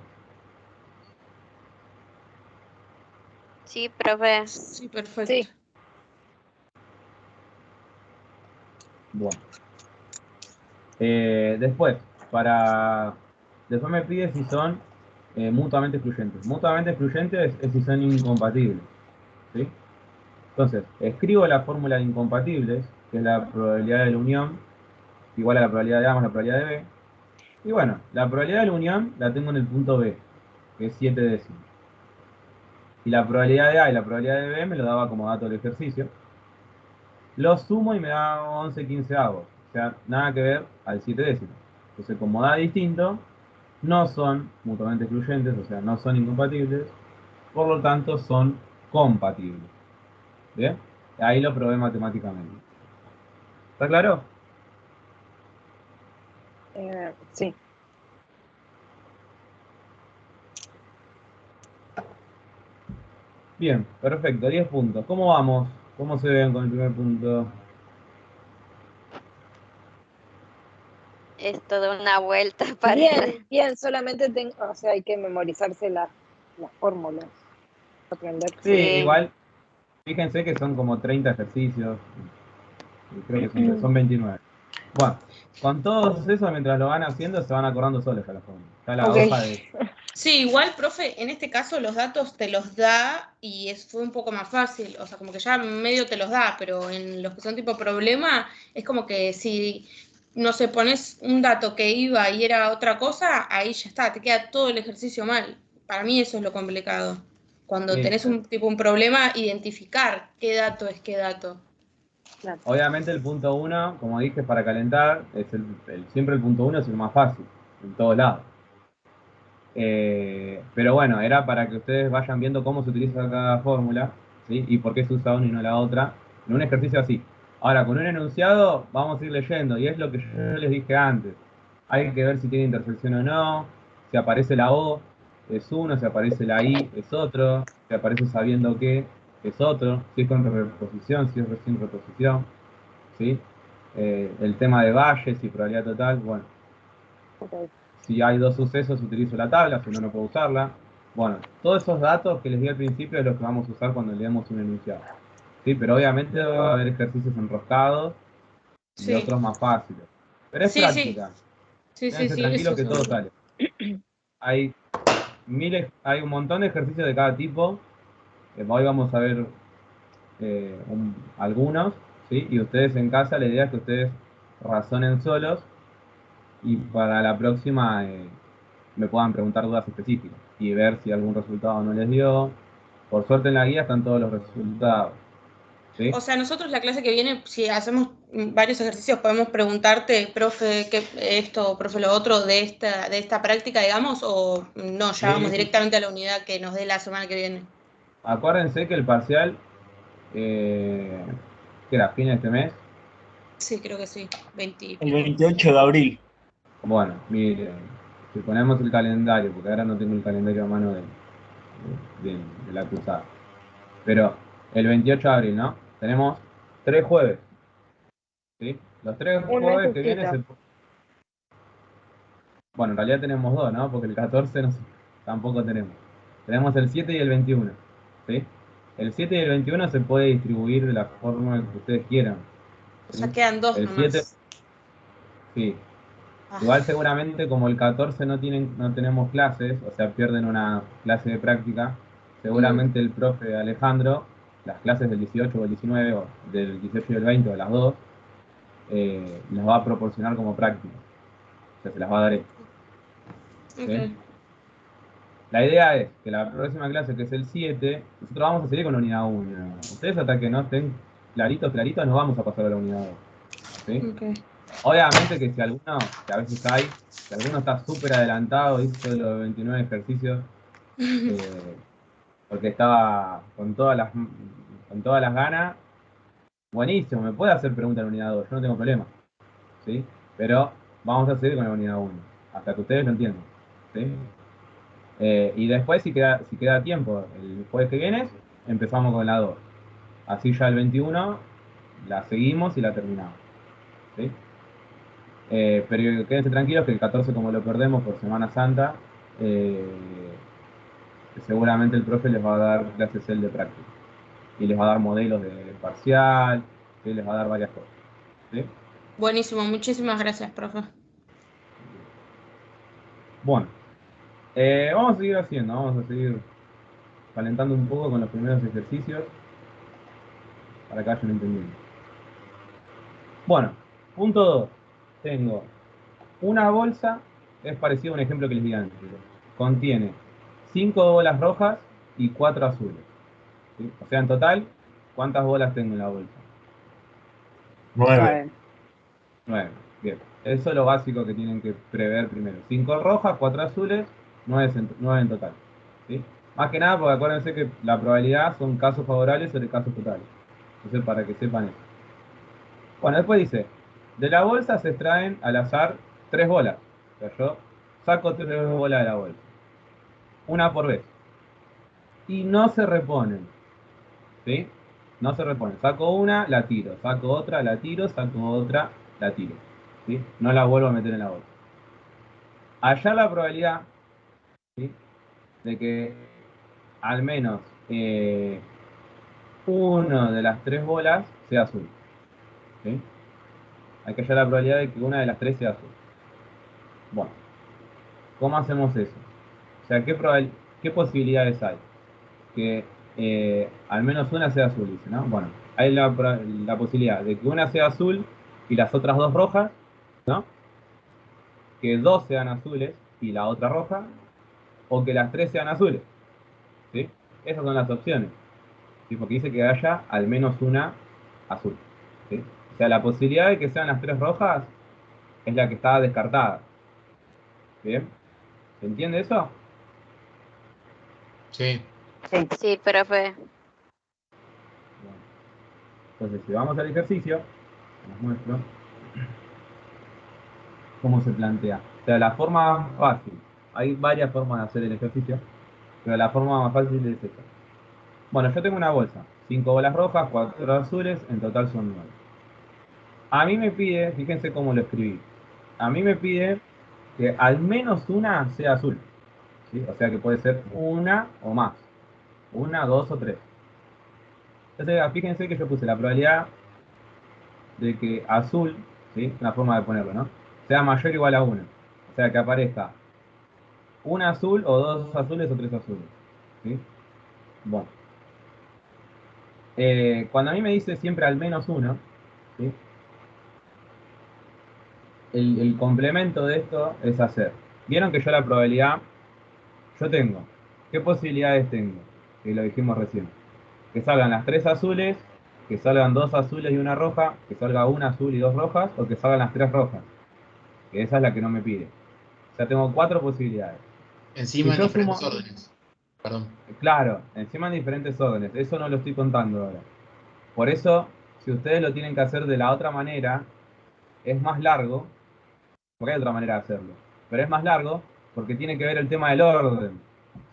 Sí, profe. Sí, perfecto. Sí. Bueno. Después, después me pide si son mutuamente excluyentes. Mutuamente excluyentes es si son incompatibles. ¿Sí? Entonces, escribo la fórmula de incompatibles, que es la probabilidad de la unión, igual a la probabilidad de A más la probabilidad de B. Y bueno, la probabilidad de la unión la tengo en el punto B, que es 7 décimos. Y la probabilidad de A y la probabilidad de B me lo daba como dato del ejercicio. Lo sumo y me da 11/15. O sea, nada que ver al 7 décimos. Entonces, como da distinto, no son mutuamente excluyentes, o sea, no son incompatibles, por lo tanto son compatibles. ¿Bien? Ahí lo probé matemáticamente. ¿Está claro? Sí. Bien, perfecto, 10 puntos. ¿Cómo vamos? ¿Cómo se ven con el primer punto? Es toda una vuelta para... Bien, solamente o sea, hay que memorizarse las fórmulas. Aprender. Sí, Sí. igual, fíjense que son como 30 ejercicios. Y creo que son 29. Bueno, con todos esos, mientras lo van haciendo, se van acordando solos a la fórmula. Está la Ok. hoja de... Sí, igual, profe, en este caso los datos te los da y fue un poco más fácil, o sea, como que ya medio te los da, pero en los que son tipo problema, es como que si, no sé, pones un dato que iba y era otra cosa, ahí ya está, te queda todo el ejercicio mal. Para mí eso es lo complicado. Cuando Sí. tenés un problema, identificar qué dato es qué dato. Claro. Obviamente el punto 1, como dije, para calentar, es siempre el punto 1 es el más fácil, en todos lados. Pero bueno, era para que ustedes vayan viendo cómo se utiliza cada fórmula, ¿sí? Y por qué se usa una y no la otra, en un ejercicio así. Ahora, con un enunciado vamos a ir leyendo, y es lo que yo les dije antes. Hay que ver si tiene intersección o no, si aparece la O, es uno, si aparece la I, es otro, si aparece sabiendo qué, es otro, si es con reposición, si es sin reposición, ¿sí? El tema de valles y probabilidad total, bueno. Ok. Si hay dos sucesos, utilizo la tabla, si no, no puedo usarla. Bueno, todos esos datos que les di al principio es los que vamos a usar cuando leemos un enunciado. ¿Sí? Pero obviamente va a haber ejercicios enroscados y Sí, otros más fáciles. Pero es sí, sí, práctica. sí, Quédense sí, tranquilos eso que todo seguro. sale. Hay hay un montón de ejercicios de cada tipo. Hoy vamos a ver algunos, ¿sí? Y ustedes en casa, la idea es que ustedes razonen solos y para la próxima me puedan preguntar dudas específicas y ver si algún resultado no les dio. Por suerte en la guía están todos los resultados. ¿Sí? O sea, nosotros la clase que viene, si hacemos varios ejercicios, podemos preguntarte, profe, qué esto, profe, lo otro de esta práctica, digamos, o no, ya vamos Sí. directamente a la unidad que nos dé la semana que viene. Acuérdense que el parcial, que era fin de este mes, Sí, creo que sí, 20 y El pico. 28 de abril. bueno, miren, si ponemos el calendario, porque ahora no tengo el calendario a mano de la cruzada, pero el 28 de abril, ¿no? Tenemos 3 jueves, ¿sí? Los 3 Un mes jueves que vienen justito. Bueno, en realidad tenemos 2, ¿no? Porque el 14 no sé, tampoco tenemos. Tenemos el 7 y el 21, ¿sí? El 7 y el 21 se puede distribuir de la forma que ustedes quieran. O ¿sí? sea, quedan dos El 7, nomás. sí. Ah, Igual seguramente como el 14 no tenemos clases, o sea, pierden una clase de práctica, seguramente el profe Alejandro, las clases del 18 o el 19, o del 18 y el 20, o las dos, las va a proporcionar como práctica. O sea, se las va a dar él. ¿Sí? ok. La idea es que la próxima clase, que es el 7, nosotros vamos a seguir con la unidad 1. Ustedes hasta que no estén claritos, nos vamos a pasar a la unidad 2. ¿Sí? Ok. Obviamente que si alguno, que a veces hay, si alguno está súper adelantado, hizo los 29 ejercicios, porque estaba con todas las ganas, buenísimo, me puede hacer pregunta en la unidad 2, yo no tengo problema. ¿Sí? Pero vamos a seguir con la unidad 1, hasta que ustedes lo entiendan. ¿Sí? Y después, si queda tiempo, el jueves que viene, empezamos con la 2. Así ya el 21 la seguimos y la terminamos. ¿Sí? Pero quédense tranquilos que el 14, como lo perdemos por Semana Santa, eh, seguramente el profe les va a dar clases él de práctica. Y les va a dar modelos de parcial, y les va a dar varias cosas. ¿Sí? Buenísimo, muchísimas gracias, profe. Bueno, vamos a seguir haciendo, vamos a seguir calentando un poco con los primeros ejercicios para que vayan entendiendo. Bueno, punto 2. Tengo una bolsa, es parecido a un ejemplo que les di antes. Contiene 5 bolas rojas y 4 azules. ¿Sí? O sea, en total, ¿cuántas bolas tengo en la bolsa? 9. 9. Bien. Eso es lo básico que tienen que prever primero. 5 rojas, 4 azules, 9 en total. ¿Sí? Más que nada porque acuérdense que la probabilidad son casos favorables sobre casos totales. Entonces, para que sepan eso. Bueno, después dice, de la bolsa se extraen al azar 3 bolas. O sea, yo saco 3 bolas de la bolsa. Una por vez. Y no se reponen. ¿Sí? No se reponen. Saco una, la tiro. Saco otra, la tiro. Saco otra, la tiro. ¿sí? No las vuelvo a meter en la bolsa. Hallar la probabilidad, ¿sí? De que al menos uno de las tres bolas sea azul, ¿sí? Hay que hallar la probabilidad de que una de las tres sea azul. Bueno, ¿cómo hacemos eso? O sea, ¿qué posibilidades hay? Que al menos una sea azul, dice, ¿no? Bueno, hay la posibilidad de que una sea azul y las otras dos rojas, ¿no? Que dos sean azules y la otra roja, o que las tres sean azules, ¿sí? Esas son las opciones, ¿sí? Porque dice que haya al menos una azul, ¿sí? O sea, la posibilidad de que sean las tres rojas es la que está descartada. ¿Bien? ¿Se entiende eso? Sí. Sí, profe. Bueno, entonces, si vamos al ejercicio, les muestro cómo se plantea. O sea, la forma fácil. Hay varias formas de hacer el ejercicio, pero la forma más fácil es esta. Bueno, yo tengo una bolsa. 5 bolas rojas, 4 azules, en total son 9. A mí me pide, fíjense cómo lo escribí. A mí me pide que al menos una sea azul, ¿sí? O sea que puede ser una o más. Una, dos o tres. Entonces, fíjense que yo puse la probabilidad de que azul, ¿sí? Una forma de ponerlo, ¿no? Sea mayor o igual a 1. O sea que aparezca un azul o dos azules o tres azules, ¿sí? Bueno. Cuando a mí me dice siempre al menos uno, ¿sí? El complemento de esto es hacer. Vieron que yo la probabilidad, yo tengo, ¿qué posibilidades tengo? Que lo dijimos recién. Que salgan las tres azules, que salgan dos azules y una roja, que salga una azul y dos rojas, o que salgan las tres rojas. Que esa es la que no me pide. O sea, tengo cuatro posibilidades. Si Encima en yo diferentes sumo, órdenes. Perdón. claro, encima en diferentes órdenes, eso no lo estoy contando ahora. Por eso, si ustedes lo tienen que hacer de la otra manera, es más largo, porque hay otra manera de hacerlo, pero es más largo porque tiene que ver el tema del orden,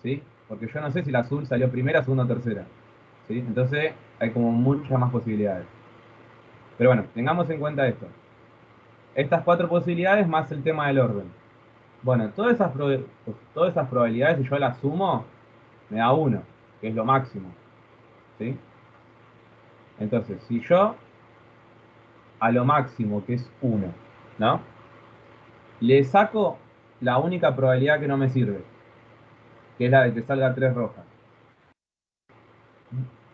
¿sí? Porque yo no sé si la azul salió primera, segunda o tercera, ¿sí? Entonces hay como muchas más posibilidades. Pero bueno, tengamos en cuenta esto. Estas cuatro posibilidades más el tema del orden. Bueno, todas esas probabilidades, si yo las sumo, me da 1, que es lo máximo, ¿sí? Entonces, si yo a lo máximo, que es 1, ¿no? Le saco la única probabilidad que no me sirve, que es la de que salga 3 rojas.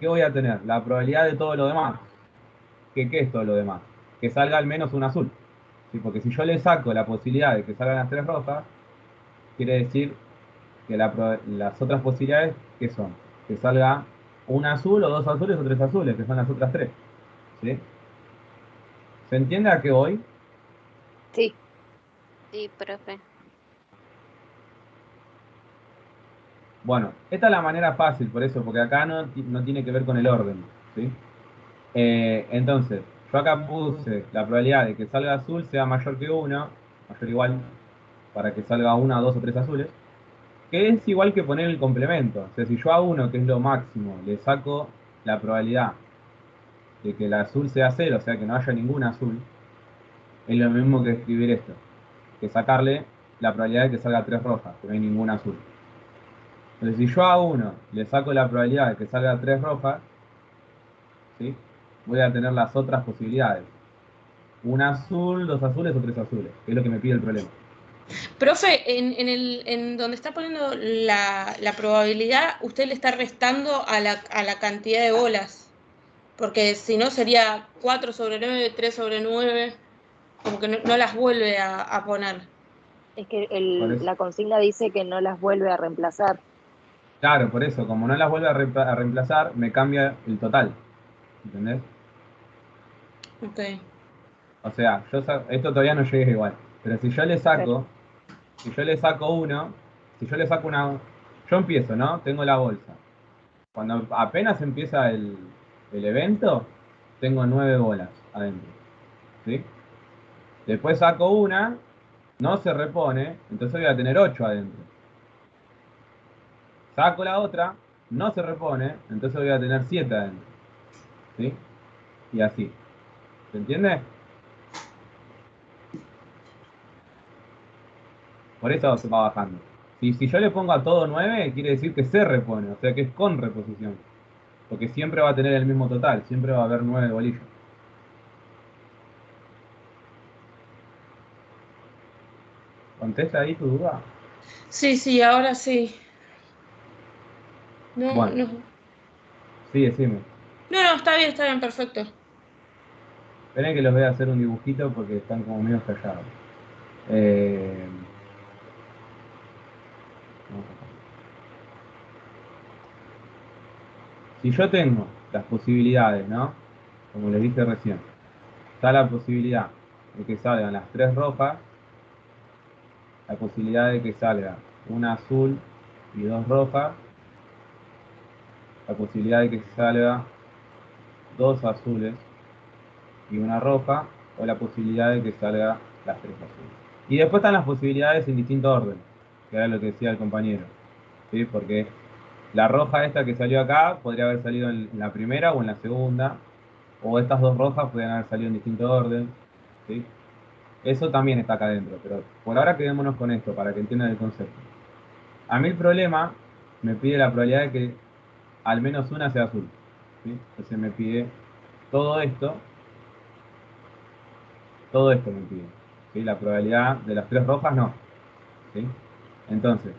¿Qué voy a tener? La probabilidad de todo lo demás. ¿Qué es todo lo demás? Que salga al menos un azul. ¿Sí? Porque si yo le saco la posibilidad de que salgan las 3 rojas, quiere decir que las otras posibilidades, ¿qué son? Que salga un azul o dos azules o tres azules, que son las otras 3. ¿Sí? ¿Se entiende a qué voy? Sí, Sí, profe. Bueno, esta es la manera fácil, por eso, porque acá no tiene que ver con el orden, ¿sí? Entonces, yo acá puse la probabilidad de que salga azul sea mayor que 1, mayor o igual, para que salga una, dos o tres azules, que es igual que poner el complemento. O sea, si yo a 1, que es lo máximo, le saco la probabilidad de que el azul sea 0, o sea, que no haya ningún azul, es lo mismo que escribir esto, que sacarle la probabilidad de que salga 3 rojas, que no hay ningún azul. Entonces, si yo a 1 le saco la probabilidad de que salga 3 rojas, ¿sí? Voy a tener las otras posibilidades. Un azul, dos azules o tres azules, que es lo que me pide el problema. Profe, en donde está poniendo la probabilidad, usted le está restando a la cantidad de bolas. Porque si no sería 4 sobre 9, 3 sobre 9, como que no las vuelve a poner. es que Por eso, la consigna dice que no las vuelve a reemplazar. claro, por eso, como no las vuelve a reemplazar, me cambia el total. ¿Entendés? Ok. O sea, esto todavía no llega igual. Pero si yo le saco, si yo le saco uno, si yo le saco una. Yo empiezo, ¿no? Tengo la bolsa. Cuando apenas empieza el evento, tengo 9 bolas adentro. ¿Sí? Después saco una, no se repone, entonces voy a tener 8 adentro. Saco la otra, no se repone, entonces voy a tener 7 adentro. ¿Sí? Y así. ¿Se entiende? Por eso se va bajando. Si yo le pongo a todo 9, quiere decir que se repone, o sea que es con reposición. Porque siempre va a tener el mismo total, siempre va a haber 9 bolillos. ¿Contesta ahí tu duda? Sí, sí, ahora sí. No, Bueno. no. Sí, decime. No, está bien, perfecto. Esperen que los voy a hacer un dibujito porque están como medio callados. Vamos acá. Si yo tengo las posibilidades, ¿no? Como les dije recién, está la posibilidad de que salgan las 3 rojas, la posibilidad de que salga una azul y 2 rojas, la posibilidad de que salga 2 azules y una roja, o la posibilidad de que salga las 3 azules. Y después están las posibilidades en distinto orden, que era lo que decía el compañero, ¿sí? Porque la roja esta que salió acá podría haber salido en la primera o en la segunda, o estas 2 rojas podrían haber salido en distinto orden, ¿sí? Eso también está acá adentro, pero por ahora quedémonos con esto para que entiendan el concepto. A mí el problema me pide la probabilidad de que al menos una sea azul, ¿sí? Entonces me pide todo esto me pide, ¿sí? La probabilidad de las 3 rojas no, ¿sí? Entonces,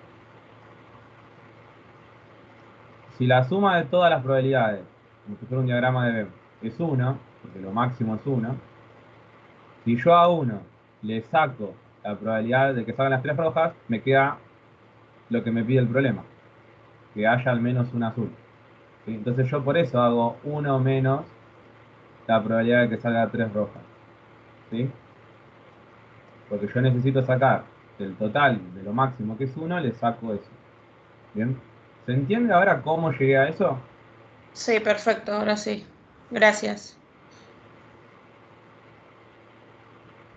si la suma de todas las probabilidades, como si fuera un diagrama de Venn, es 1, porque lo máximo es 1, si yo a 1 le saco la probabilidad de que salgan las 3 rojas, me queda lo que me pide el problema, que haya al menos un azul, ¿sí? Entonces yo por eso hago 1 menos la probabilidad de que salga 3 rojas, ¿sí? Porque yo necesito sacar del total de lo máximo que es 1, le saco eso. ¿Bien? ¿Se entiende ahora cómo llegué a eso? Sí, perfecto, ahora sí. Gracias.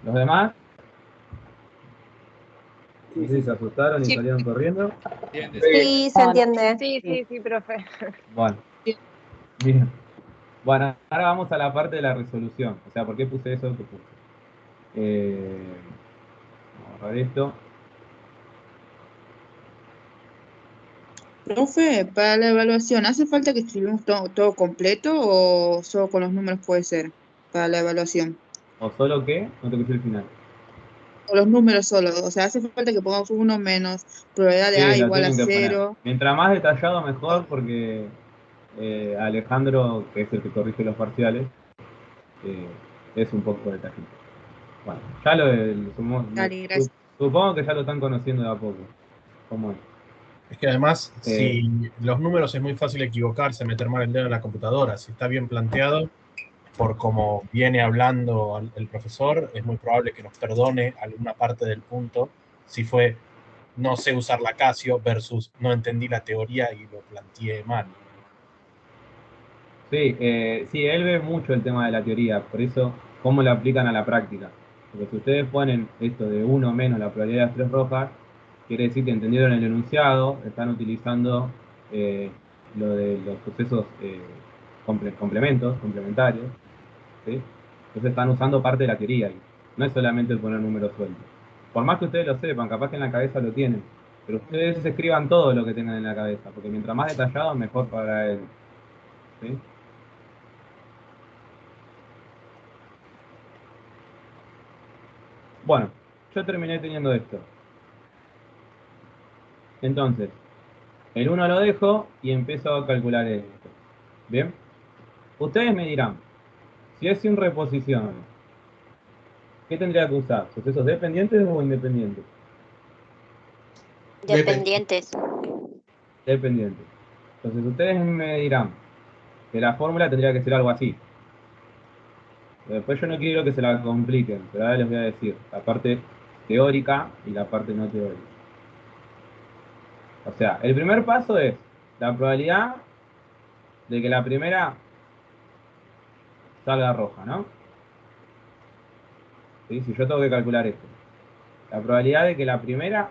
¿Los demás? No sé si se asustaron y Sí. salieron corriendo. Bien, Sí, se No, no. entiende. Sí, profe. Bueno, bien. Bueno, ahora vamos a la parte de la resolución. O sea, ¿por qué puse eso que puse? Vamos a borrar esto. Profe, para la evaluación, ¿hace falta que escribamos todo completo o solo con los números puede ser para la evaluación? ¿O solo qué? No te escuché el final. O los números solo, o sea, hace falta que pongamos 1 menos probabilidad de Sí, A lo igual a tienen que poner. 0. Mientras más detallado mejor, porque Alejandro, que es el que corrige los parciales, eh, es un poco detallista. Bueno, ya Dale, gracias. supongo que ya lo están conociendo de a poco. ¿Cómo es? Es que además, Eh, si los números es muy fácil equivocarse, meter mal el dedo en la computadora. Si está bien planteado, por como viene hablando el profesor, es muy probable que nos perdone alguna parte del punto si fue no sé usar la Casio versus no entendí la teoría y lo planteé mal. sí, él ve mucho el tema de la teoría, por eso, cómo lo aplican a la práctica. Porque si ustedes ponen esto de 1 menos la probabilidad de las 3 rojas, quiere decir que entendieron el enunciado, están utilizando lo de los sucesos complementarios, ¿sí? Entonces están usando parte de la teoría ahí. No es solamente el poner números sueltos. Por más que ustedes lo sepan, capaz que en la cabeza lo tienen, pero ustedes escriban todo lo que tengan en la cabeza, porque mientras más detallado, mejor para él. ¿Sí? Bueno, yo terminé teniendo esto. Entonces, el 1 lo dejo y empiezo a calcular esto. ¿Bien? Ustedes me dirán, si es sin reposición, ¿qué tendría que usar? ¿Sucesos dependientes o independientes? Dependientes. Dependientes. Entonces, ustedes me dirán que la fórmula tendría que ser algo así. Después yo no quiero que se la compliquen, pero ahora les voy a decir la parte teórica y la parte no teórica. O sea, el primer paso es la probabilidad de que la primera salga roja, ¿no? ¿Sí? Si yo tengo que calcular esto, la probabilidad de que la primera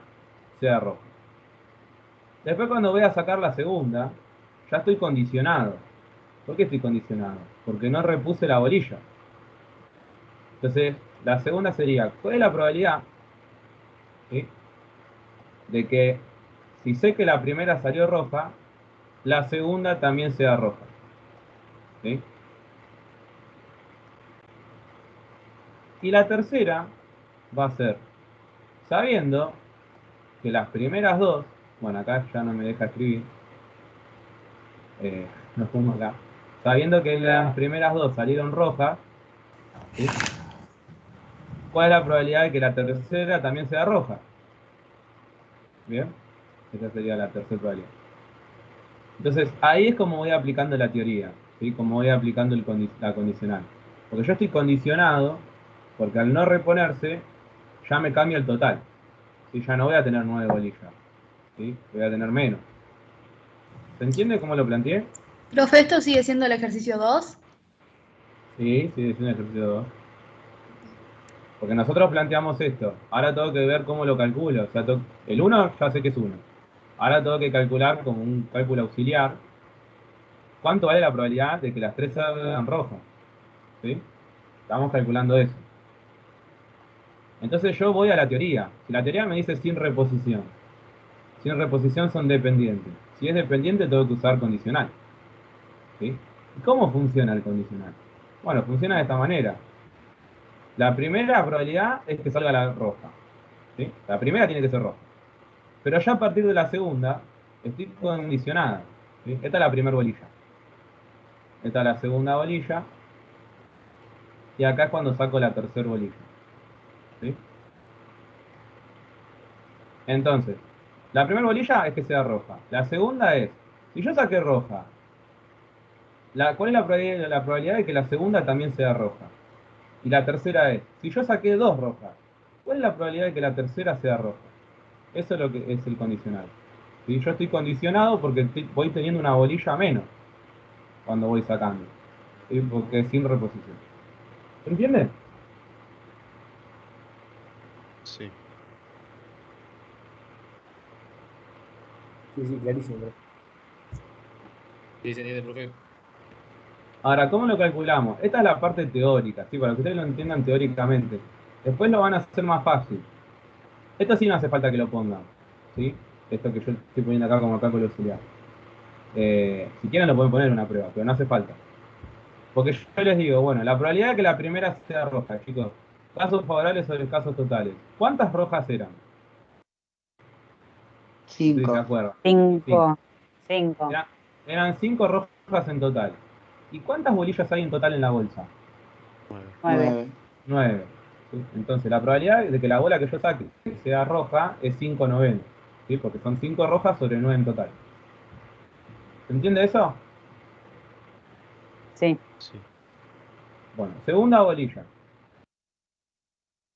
sea roja. Después cuando voy a sacar la segunda, ya estoy condicionado. ¿Por qué estoy condicionado? Porque no repuse la bolilla. Entonces, la segunda sería, ¿cuál es la probabilidad? ¿Sí? de que si sé que la primera salió roja, la segunda también sea roja. ¿Sí? Y la tercera va a ser, sabiendo que las primeras dos, bueno, acá ya no me deja escribir, nos pongo acá, sabiendo que las primeras dos salieron rojas, ¿sí? ¿Cuál es la probabilidad de que la tercera también sea roja? Bien, esa sería la tercera probabilidad. Entonces, ahí es como voy aplicando la teoría, ¿sí? Como voy aplicando la condicional. Porque yo estoy condicionado, porque al no reponerse, ya me cambia el total. ¿Sí? Ya no voy a tener 9 bolillas, ¿sí? Voy a tener menos. ¿Se entiende cómo lo planteé? Profe, ¿esto sigue siendo el ejercicio 2? Sí, sí, es un ejercicio 2. Porque nosotros planteamos esto. Ahora tengo que ver cómo lo calculo. O sea, el 1 ya sé que es 1. Ahora tengo que calcular como un cálculo auxiliar cuánto vale la probabilidad de que las tres salgan rojas. ¿Sí? Estamos calculando eso. Entonces yo voy a la teoría. Si la teoría me dice sin reposición. Sin reposición son dependientes. Si es dependiente tengo que usar condicional. ¿Sí? ¿Y cómo funciona el condicional? Bueno, funciona de esta manera. La primera probabilidad es que salga la roja. ¿Sí? La primera tiene que ser roja. Pero ya a partir de la segunda, estoy condicionada. ¿Sí? Esta es la primera bolilla. Esta es la segunda bolilla. Y acá es cuando saco la tercera bolilla. ¿Sí? Entonces, la primera bolilla es que sea roja. La segunda es, si yo saqué roja, ¿cuál es la probabilidad de que la segunda también sea roja? Y la tercera es, si yo saqué dos rojas, ¿cuál es la probabilidad de que la tercera sea roja? Eso es lo que es el condicional. ¿Sí? Yo estoy condicionado porque voy teniendo una bolilla menos cuando voy sacando. ¿Sí? Porque es sin reposición. ¿Se entiende? Sí. Sí, sí, clarísimo, profe. Sí, se entiende, profe. Ahora, ¿cómo lo calculamos? Esta es la parte teórica, ¿sí? Para que ustedes lo entiendan teóricamente. Después lo van a hacer más fácil. Esto sí no hace falta que lo pongan, ¿sí? Esto que yo estoy poniendo acá como cálculo auxiliar. Si quieren lo pueden poner en una prueba, pero no hace falta. Porque yo les digo, bueno, la probabilidad de que la primera sea roja, chicos. Casos favorables sobre casos totales. ¿Cuántas rojas eran? Sí, se 5. acuerdan. 5. 5. Eran 5 rojas en total. ¿Y cuántas bolillas hay en total en la bolsa? 9. 9. 9. 9. ¿Sí? Entonces la probabilidad de que la bola que yo saque sea roja es 5 novenos. ¿Sí? Porque son 5 rojas sobre 9 en total. ¿Se entiende eso? Sí. Sí. Bueno, segunda bolilla.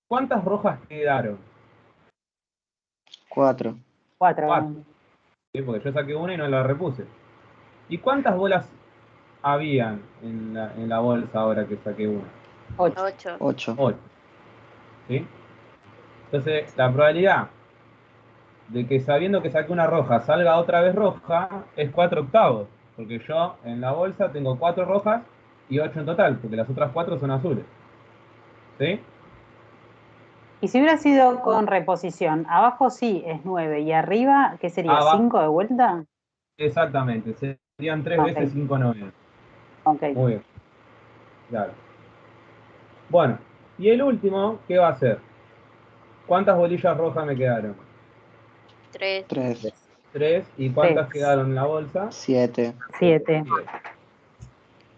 ¿Cuántas rojas quedaron? 4. 4. 4. ¿Sí? Porque yo saqué una y no la repuse. ¿Y cuántas bolas habían en la bolsa ahora que saqué una? 8. 8. 8. 8. ¿Sí? Entonces, la probabilidad de que sabiendo que saqué una roja salga otra vez roja es 4 octavos. Porque yo en la bolsa tengo 4 rojas y 8 en total, porque las otras 4 son azules. ¿Sí? Y si hubiera sido con reposición, abajo sí es 9 y arriba, ¿qué sería? Abajo. ¿5 de vuelta? Exactamente, serían 3 Ok. veces 5 novenos. Ok. Muy bien. Claro. Bueno, y el último, ¿qué va a ser? ¿Cuántas bolillas rojas me quedaron? 3. 3. 3. ¿Y cuántas 3. quedaron en la bolsa? 7. 7. 7.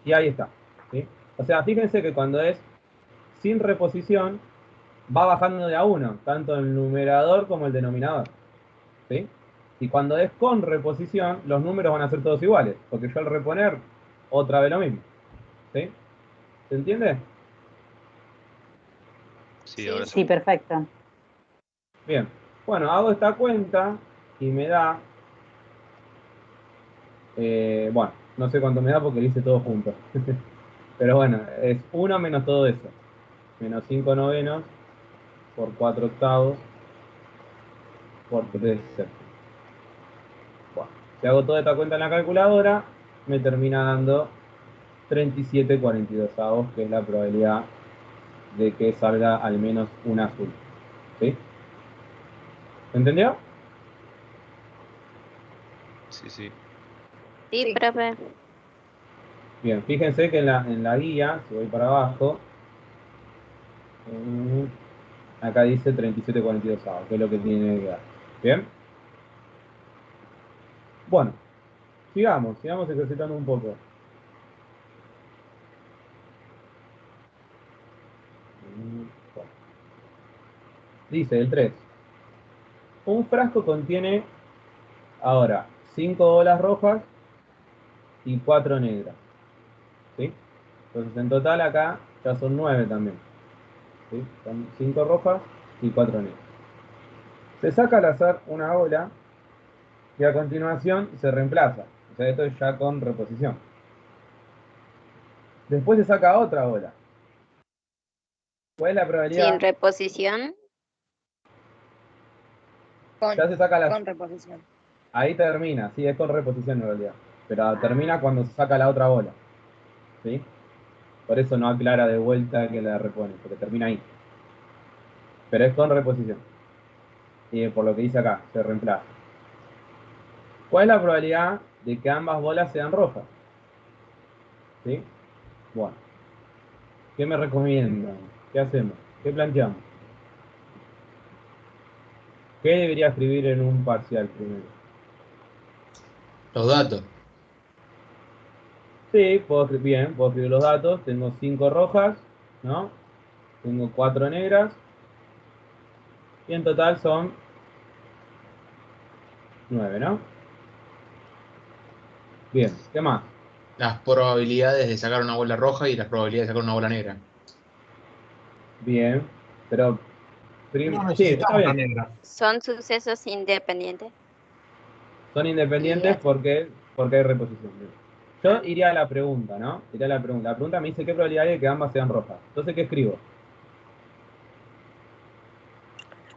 Y ahí está. ¿Sí? O sea, fíjense que cuando es sin reposición, va bajando de a 1, tanto el numerador como el denominador. ¿Sí? Y cuando es con reposición, los números van a ser todos iguales, porque yo al reponer, otra vez lo mismo. ¿Sí? ¿Se entiende? Sí, Sí. ahora Sí, sí. perfecto. Bien. Bueno, hago esta cuenta y me da... bueno, no sé cuánto me da porque lo hice todo junto. Pero bueno, es 1 menos todo eso. Menos 5 novenos por 4 octavos por 3 séptimos. Bueno, si hago toda esta cuenta en la calculadora, me termina dando 37,42avos, que es la probabilidad de que salga al menos un azul. ¿Sí? ¿Se entendió? Sí, sí. Sí, Sí. profe. Bien, fíjense que en la guía, si voy para abajo, acá dice 37,42 avos, que es lo que tiene que dar. ¿Bien? Bueno, sigamos ejercitando un poco. Bueno. Dice el 3. Un frasco contiene ahora 5 bolas rojas y 4 negras. ¿Sí? Entonces en total acá ya son 9 también. ¿Sí? Son 5 rojas y 4 negras. Se saca al azar una bola y a continuación se reemplaza. O sea, esto es ya con reposición. Después se saca otra bola. ¿Cuál es la Sin probabilidad? reposición. Ya se saca Con reposición. Ahí termina, sí, es con reposición en realidad. Pero termina cuando se saca la otra bola. ¿Sí? Por eso no aclara de vuelta que la repone, porque termina ahí. Pero es con reposición. Y por lo que dice acá, se reemplaza. ¿Cuál es la probabilidad de que ambas bolas sean rojas? ¿Sí? Bueno. ¿Qué me recomiendan? ¿Qué hacemos? ¿Qué planteamos? ¿Qué debería escribir en un parcial primero? Los datos. Sí, puedo escribir los datos. Tengo 5 rojas, ¿no? Tengo 4 negras. Y en total son 9, ¿no? Bien, ¿qué más? Las probabilidades de sacar una bola roja y las probabilidades de sacar una bola negra. Bien, pero No sí, está necesitamos la bien. negra. Son sucesos independientes. Son Y independientes así. porque hay reposición. Yo iría a la pregunta, ¿no? Iría a la pregunta. La pregunta me dice qué probabilidad hay de que ambas sean rojas. Entonces, ¿qué escribo?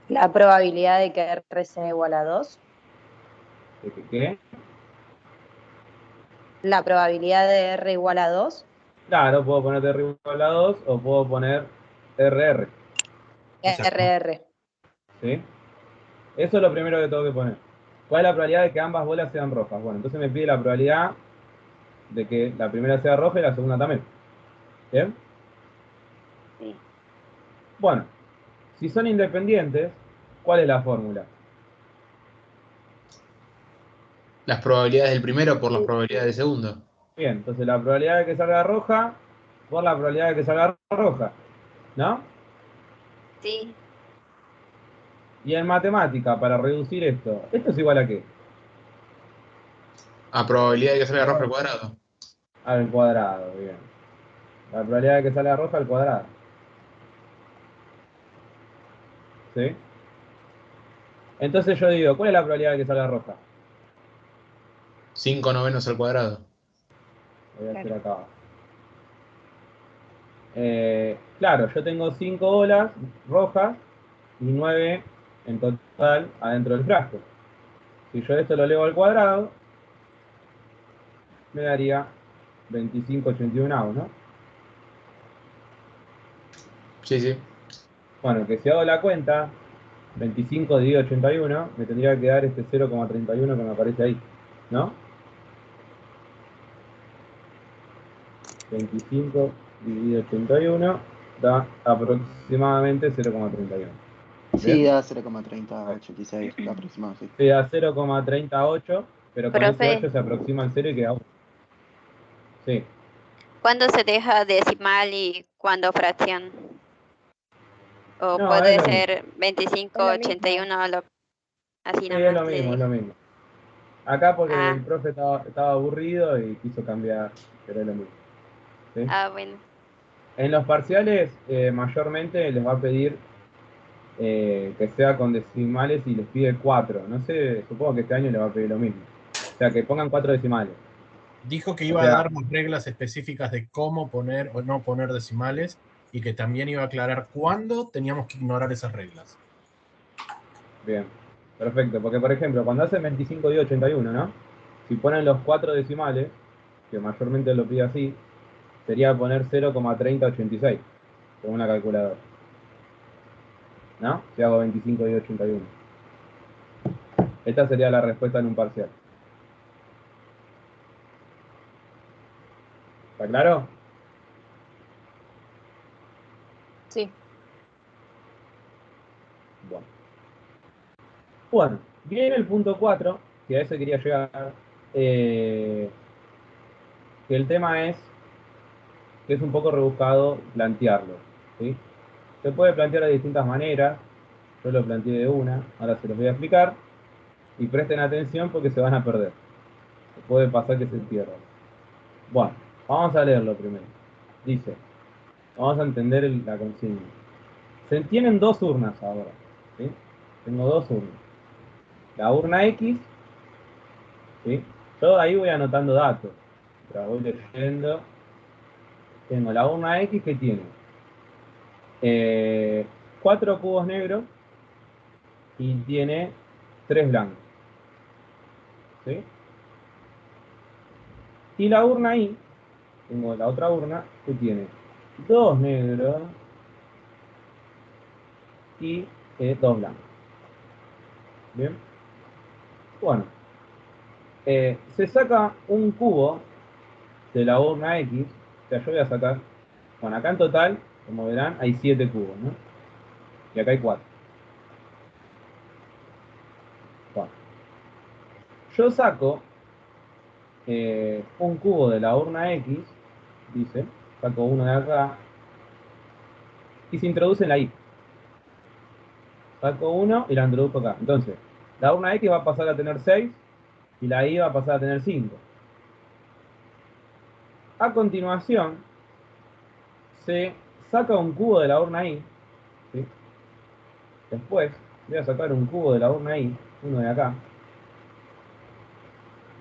La probabilidad de que R sea igual a 2. ¿Qué? La probabilidad de R igual a 2. Claro, puedo poner R igual a 2 o puedo poner RR. Exacto. RR. ¿Sí? Eso es lo primero que tengo que poner. ¿Cuál es la probabilidad de que ambas bolas sean rojas? Bueno, entonces me pide la probabilidad de que la primera sea roja y la segunda también. ¿Bien? Sí. Bueno, si son independientes, ¿cuál es la fórmula? Las probabilidades del primero por las probabilidades del segundo. Bien, entonces la probabilidad de que salga roja por la probabilidad de que salga roja, ¿no? Sí. Y en matemática, para reducir ¿esto es igual a qué? A probabilidad de que salga roja al cuadrado. Al cuadrado, bien. La probabilidad de que salga roja al cuadrado. ¿Sí? Entonces yo digo, ¿cuál es la probabilidad de que salga roja? 5 novenos al cuadrado. Lo voy a hacer acá abajo. Claro, yo tengo 5 bolas rojas y 9 en total adentro del frasco. Si yo esto lo elevo al cuadrado, me daría 25,81, ¿no? Sí, sí. Bueno, que si hago la cuenta, 25 dividido 81, me tendría que dar este 0,31 que me aparece ahí, ¿no? 25 dividido 81 da aproximadamente 0,31. Sí, ¿Bien? da 0,3086 aproximado, sí. Sí, da 0,38, pero con ese Profe, 8 se aproxima al 0 y queda 1. Sí. ¿cuándo se deja decimal y cuándo fracción? O No, es puede lo mismo. ser 25, Es lo 81, así Sí, es lo nomás le mismo, es dejo. lo mismo. Acá porque Ah, el profe estaba aburrido y quiso cambiar, pero es lo mismo. ¿Sí? bueno. En los parciales, mayormente les va a pedir que sea con decimales y les pide 4. No sé, supongo que este año les va a pedir lo mismo. O sea, que pongan 4 decimales. Dijo que O iba a sea, dar más reglas específicas de cómo poner o no poner decimales y que también iba a aclarar cuándo teníamos que ignorar esas reglas. bien, perfecto. Porque, por ejemplo, cuando hacen 25 y 81, ¿no? Si ponen los 4 decimales, que mayormente lo pide así, sería poner 0,3086, según la calculadora. ¿No? Si hago 25 y 81. Esta sería la respuesta en un parcial. ¿Está claro? Sí. Bueno, viene el punto 4, que a ese quería llegar, que el tema es que es un poco rebuscado plantearlo, ¿sí? Se puede plantear de distintas maneras, yo lo planteé de una, ahora se los voy a explicar, y presten atención porque se van a perder. Puede pasar que se pierdan. Bueno, vamos a leerlo primero. Dice, vamos a entender la consigna. Se tienen dos urnas ahora, ¿sí? Tengo dos urnas. La urna X, ¿sí? Yo ahí voy anotando datos, pero voy leyendo. Tengo la urna X que tiene 4 cubos negros y tiene 3 blancos, ¿sí? Y la urna Y, tengo la otra urna que tiene 2 negros y 2 blancos. Bien. Bueno, se saca un cubo de la urna X, o sea, yo voy a sacar, bueno, acá en total, como verán, hay 7 cubos, ¿no? Y acá hay 4. Bueno, yo saco un cubo de la urna X, dice, saco uno de acá, y se introduce en la Y. Saco uno y la introduzco acá. Entonces, la urna X va a pasar a tener 6 y la Y va a pasar a tener 5. A continuación, se saca un cubo de la urna Y, ¿sí? Después voy a sacar un cubo de la urna Y, uno de acá,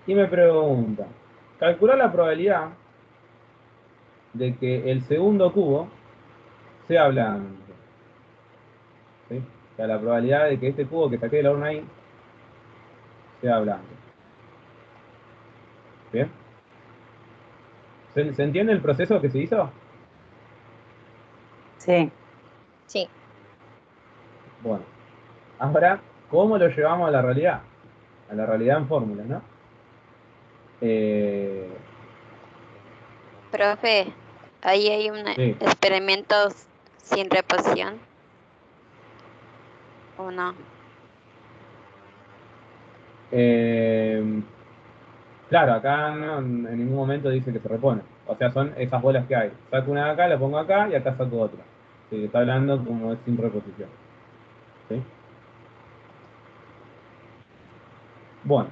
y me pregunta, calcular la probabilidad de que el segundo cubo sea blanco, ¿sí? O sea, la probabilidad de que este cubo que saqué de la urna Y sea blanco. ¿Bien? ¿Se entiende el proceso que se hizo? Sí. Sí. Bueno, ahora, ¿cómo lo llevamos a la realidad? A la realidad en fórmulas, ¿no? Profe, ahí hay un Sí. experimento sin reposición. ¿O no? Claro, acá no, en ningún momento dice que se repone. O sea, son esas bolas que hay. Saco una de acá, la pongo acá y acá saco otra. Sí, está hablando como es sin reposición. ¿Sí? Bueno,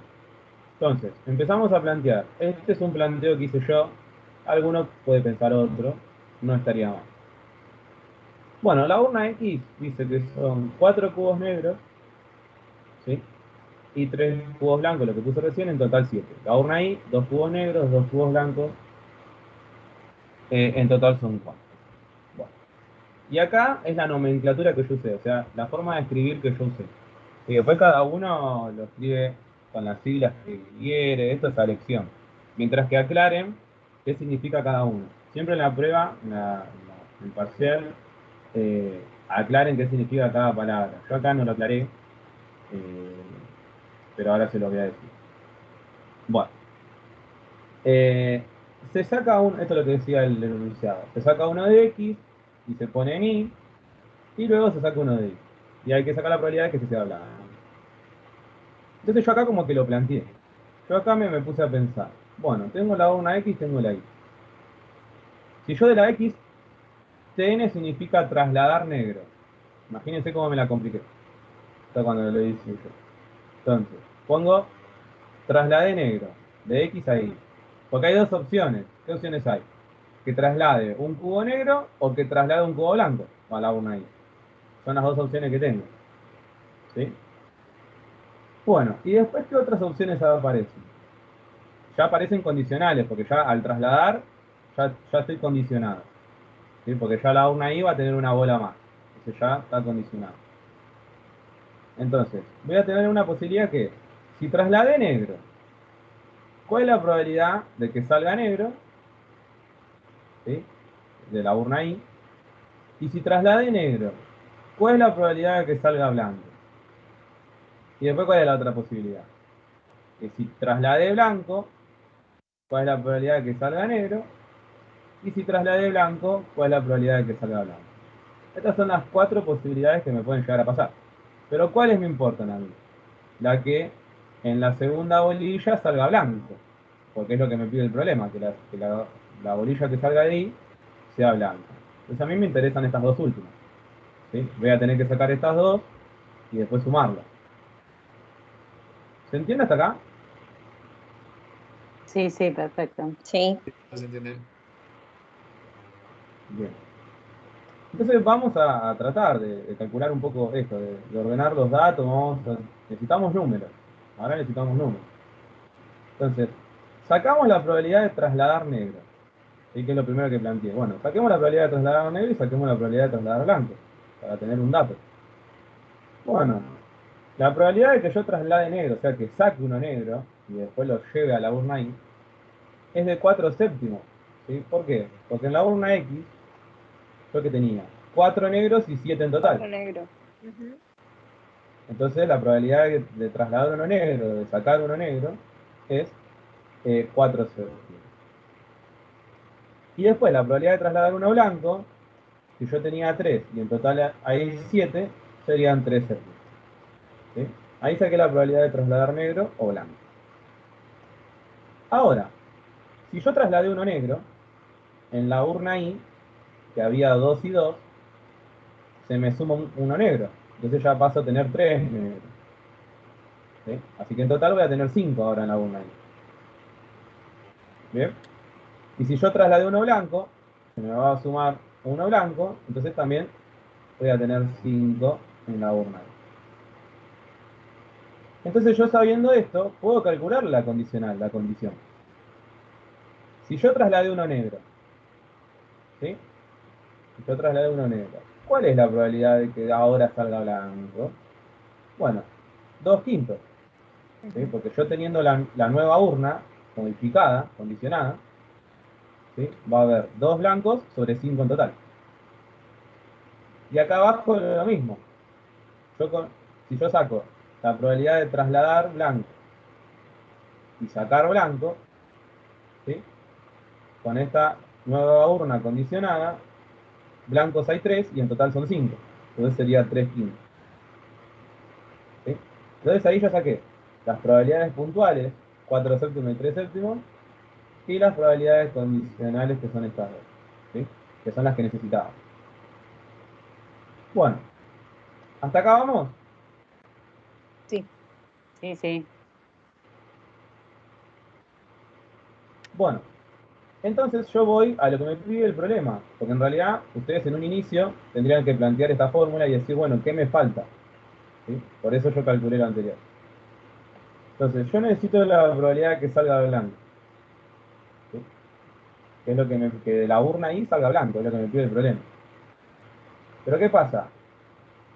entonces, empezamos a plantear. Este es un planteo que hice yo. Alguno puede pensar otro. No estaría mal. Bueno, la urna X dice que son 4 cubos negros, ¿sí? Y 3 cubos blancos, lo que puse recién, en total 7. La urna Y, 2 cubos negros, 2 cubos blancos, en total son 4. Bueno. Y acá es la nomenclatura que yo usé, o sea, la forma de escribir que yo usé. Y después cada uno lo escribe con las siglas que quiere, esto es a elección. Mientras que aclaren qué significa cada uno. Siempre en la prueba, en el parcial, aclaren qué significa cada palabra. Yo acá no lo aclaré, pero ahora se lo voy a decir. Bueno, se saca esto es lo que decía el enunciado, se saca uno de X y se pone en Y, y luego se saca uno de Y. Y hay que sacar la probabilidad de que se sea blanco. Entonces yo acá como que lo planteé. Yo acá me puse a pensar, bueno, tengo la urna X, tengo la Y. Si yo de la X, TN significa trasladar negro. Imagínense cómo me la compliqué. Esto cuando lo hice yo. Entonces, pongo trasladé negro, de X a Y. Porque hay dos opciones. ¿Qué opciones hay? Que traslade un cubo negro o que traslade un cubo blanco a la urna Y. Son las dos opciones que tengo. ¿Sí? Bueno, y después, ¿qué otras opciones aparecen? Ya aparecen condicionales, porque ya al trasladar, ya estoy condicionado. ¿Sí? Porque ya la urna I va a tener una bola más. Entonces ya está condicionado. Entonces, voy a tener una posibilidad que, si trasladé negro, ¿cuál es la probabilidad de que salga negro? ¿Sí? De la urna I. Y si trasladé negro, ¿cuál es la probabilidad de que salga blanco? Y después, ¿cuál es la otra posibilidad? Que si trasladé blanco, ¿cuál es la probabilidad de que salga negro? Y si trasladé blanco, ¿cuál es la probabilidad de que salga blanco? Estas son las 4 posibilidades que me pueden llegar a pasar. Pero ¿cuáles me importan a mí? La que en la segunda bolilla salga blanco, porque es lo que me pide el problema, que la bolilla que salga de ahí sea blanca. Entonces a mí me interesan estas dos últimas, ¿sí? Voy a tener que sacar estas dos y después sumarlas. ¿Se entiende hasta acá? Sí, sí, perfecto. Sí. ¿Se entiende? Bien. Entonces vamos a tratar de calcular un poco esto, de ordenar los datos. Necesitamos números. Ahora necesitamos números. Entonces, sacamos la probabilidad de trasladar negro. ¿Sí? Que es lo primero que planteé. Bueno, saquemos la probabilidad de trasladar negro y saquemos la probabilidad de trasladar blanco, para tener un dato. Bueno, la probabilidad de que yo traslade negro, o sea, que saque uno negro y después lo lleve a la urna Y, es de 4 séptimos. ¿Sí? ¿Por qué? Porque en la urna X, yo que tenía 4 negros y 7 en total. 4 negros. Ujú. Entonces la probabilidad de trasladar uno negro, de sacar uno negro, es 4 séptimos. Y después la probabilidad de trasladar uno blanco, si yo tenía 3 y en total hay 7, serían 3 séptimos. ¿Sí? Ahí saqué la probabilidad de trasladar negro o blanco. Ahora, si yo trasladé uno negro, en la urna I, que había 2 y 2, se me suma uno negro. Entonces ya paso a tener 3 negros. ¿Sí? Así que en total voy a tener 5 ahora en la urna I. ¿Bien? Y si yo trasladé uno blanco, se me va a sumar uno blanco, entonces también voy a tener 5 en la urna I. Entonces yo sabiendo esto, puedo calcular la condicional, la condición. Si yo trasladé uno negro, ¿sí? Si yo trasladé uno negro, ¿cuál es la probabilidad de que ahora salga blanco? Bueno, 2/5. ¿Sí? Porque yo teniendo la nueva urna modificada, condicionada, ¿sí? Va a haber 2 blancos sobre 5 en total. Y acá abajo es lo mismo. Si yo saco la probabilidad de trasladar blanco y sacar blanco, ¿sí? Con esta nueva urna condicionada, blancos hay 3 y en total son 5. Entonces sería 3/5. ¿Sí? Entonces ahí ya saqué las probabilidades puntuales, 4 séptimos y 3 séptimos, y las probabilidades condicionales que son estas dos, ¿sí? Que son las que necesitaba. Bueno, ¿hasta acá vamos? Sí. Sí, sí. Bueno, entonces yo voy a lo que me pide el problema, porque en realidad ustedes en un inicio tendrían que plantear esta fórmula y decir, bueno, ¿qué me falta? ¿Sí? Por eso yo calculé lo anterior. Entonces, yo necesito la probabilidad de que salga blanco. ¿Sí? Que es lo que de la urna ahí salga blanco, es lo que me pide el problema. Pero ¿qué pasa?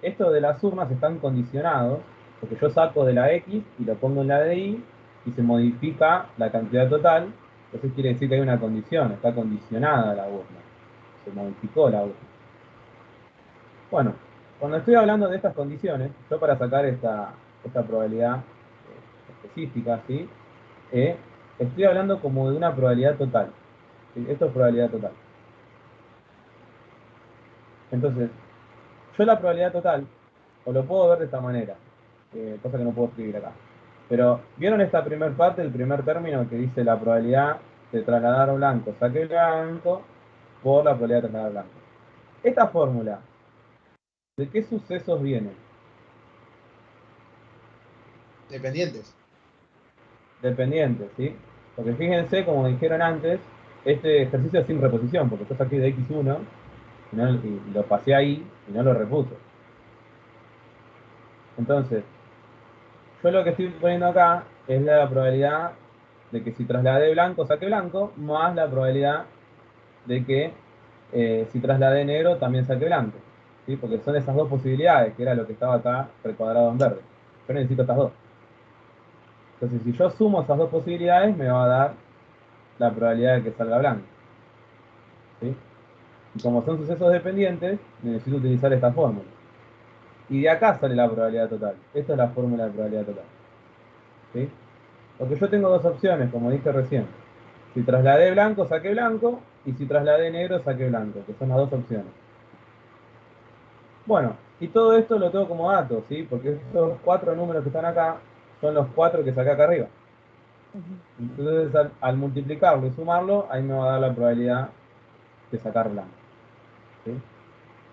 Esto de las urnas están condicionados, porque yo saco de la X y lo pongo en la de Y y se modifica la cantidad total. Entonces quiere decir que hay una condición, está condicionada la urna. Se modificó la urna. Bueno, cuando estoy hablando de estas condiciones, yo para sacar esta probabilidad específica, ¿sí? Estoy hablando como de una probabilidad total. ¿Sí? Esto es probabilidad total. Entonces, yo la probabilidad total, o lo puedo ver de esta manera, cosa que no puedo escribir acá. Pero, ¿vieron esta primer parte, el primer término que dice la probabilidad de trasladar blanco, saque blanco, por la probabilidad de trasladar blanco? Esta fórmula, ¿de qué sucesos viene? Dependientes. Dependientes, ¿sí? Porque fíjense, como dijeron antes, este ejercicio es sin reposición, porque yo saqué de X1 y lo pasé ahí y no lo repuse. Entonces, yo lo que estoy poniendo acá es la probabilidad de que si trasladé blanco, saque blanco, más la probabilidad de que si trasladé negro, también saque blanco. ¿Sí? Porque son esas dos posibilidades, que era lo que estaba acá recuadrado en verde. Yo necesito estas dos. Entonces, si yo sumo esas dos posibilidades, me va a dar la probabilidad de que salga blanco. ¿Sí? Y como son sucesos dependientes, necesito utilizar esta fórmula. Y de acá sale la probabilidad total. Esta es la fórmula de probabilidad total. Porque yo tengo dos opciones, como dije recién. Si trasladé blanco, saqué blanco, y si trasladé negro, saqué blanco, que son las dos opciones. Bueno, y todo esto lo tengo como dato, ¿sí? Porque estos 4 números que están acá son los 4 que saqué acá arriba. Entonces, al multiplicarlo y sumarlo, ahí me va a dar la probabilidad de sacar blanco. ¿Sí?